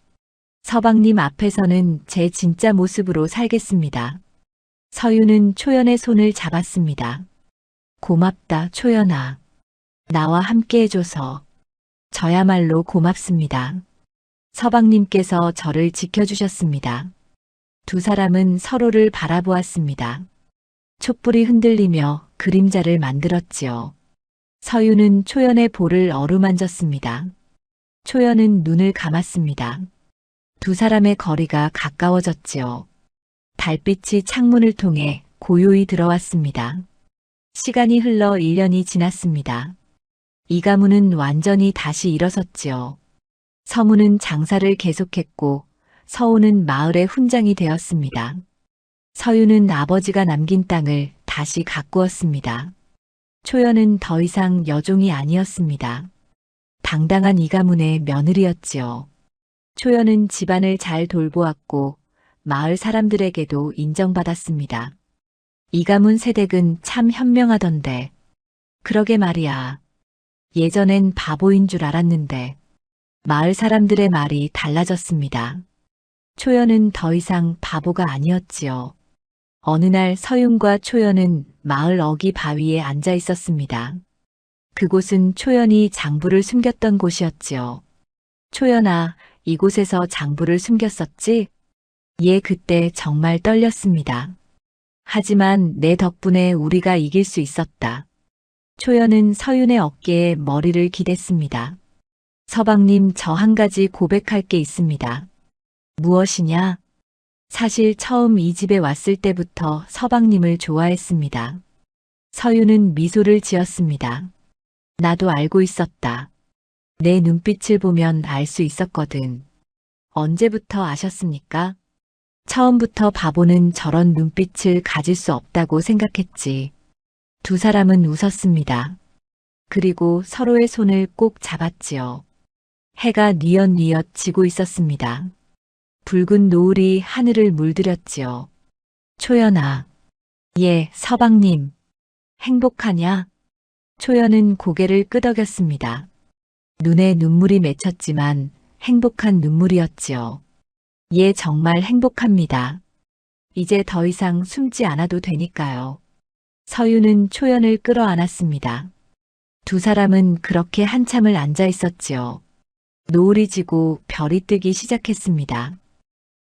서방님 앞에서는 제 진짜 모습으로 살겠습니다. 서유는 초연의 손을 잡았습니다. 고맙다, 초연아. 나와 함께 해줘서. 저야말로 고맙습니다. 서방님께서 저를 지켜주셨습니다. 두 사람은 서로를 바라보았습니다. 촛불이 흔들리며 그림자를 만들었지요. 서유는 초연의 볼을 어루만졌습니다. 초연은 눈을 감았습니다. 두 사람의 거리가 가까워졌지요. 달빛이 창문을 통해 고요히 들어왔습니다. 시간이 흘러 1년이 지났습니다. 이 가문은 완전히 다시 일어섰지요. 서문은 장사를 계속했고 서우는 마을의 훈장이 되었습니다. 서유는 아버지가 남긴 땅을 다시 가꾸었습니다. 초연은 더 이상 여종이 아니었습니다. 당당한 이 가문의 며느리였지요. 초연은 집안을 잘 돌보았고 마을 사람들에게도 인정받았습니다. 이 가문 세댁은 참 현명하던데. 그러게 말이야. 예전엔 바보인 줄 알았는데. 마을 사람들의 말이 달라졌습니다. 초연은 더 이상 바보가 아니었지요. 어느 날 서윤과 초연은 마을 어기 바위에 앉아 있었습니다. 그곳은 초연이 장부를 숨겼던 곳이었지요. 초연아, 이곳에서 장부를 숨겼었지? 예, 그때 정말 떨렸습니다. 하지만 내 덕분에 우리가 이길 수 있었다. 초연은 서윤의 어깨에 머리를 기댔습니다. 서방님, 저 한 가지 고백할 게 있습니다. 무엇이냐? 사실 처음 이 집에 왔을 때부터 서방님을 좋아했습니다. 서윤은 미소를 지었습니다. 나도 알고 있었다. 내 눈빛을 보면 알 수 있었거든. 언제부터 아셨습니까? 처음부터 바보는 저런 눈빛을 가질 수 없다고 생각했지. 두 사람은 웃었습니다. 그리고 서로의 손을 꼭 잡았지요. 해가 뉘엿뉘엿 지고 있었습니다. 붉은 노을이 하늘을 물들였지요. 초연아. 예, 서방님. 행복하냐? 초연은 고개를 끄덕였습니다. 눈에 눈물이 맺혔지만 행복한 눈물이었지요. 예, 정말 행복합니다. 이제 더 이상 숨지 않아도 되니까요. 서유는 초연을 끌어안았습니다. 두 사람은 그렇게 한참을 앉아 있었지요. 노을이 지고 별이 뜨기 시작했습니다.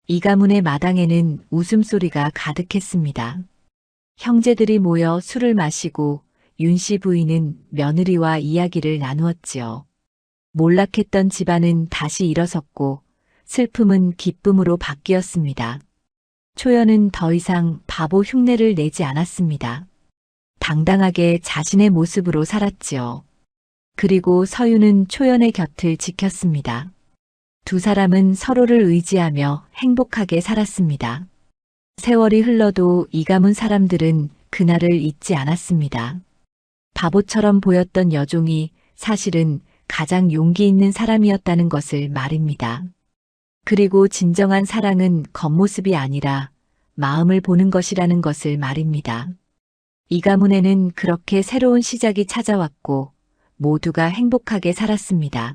이 가문의 마당에는 웃음소리가 가득했습니다. 형제들이 모여 술을 마시고 윤씨 부인은 며느리와 이야기를 나누었지요. 몰락했던 집안은 다시 일어섰고 슬픔은 기쁨으로 바뀌었습니다. 초연은 더 이상 바보 흉내를 내지 않았습니다. 당당하게 자신의 모습으로 살았지요. 그리고 서유는 초연의 곁을 지켰습니다. 두 사람은 서로를 의지하며 행복하게 살았습니다. 세월이 흘러도 이 가문 사람들은 그날을 잊지 않았습니다. 바보처럼 보였던 여종이 사실은 가장 용기 있는 사람이었다는 것을 말입니다. 그리고 진정한 사랑은 겉모습이 아니라 마음을 보는 것이라는 것을 말입니다. 이 가문에는 그렇게 새로운 시작이 찾아왔고 모두가 행복하게 살았습니다.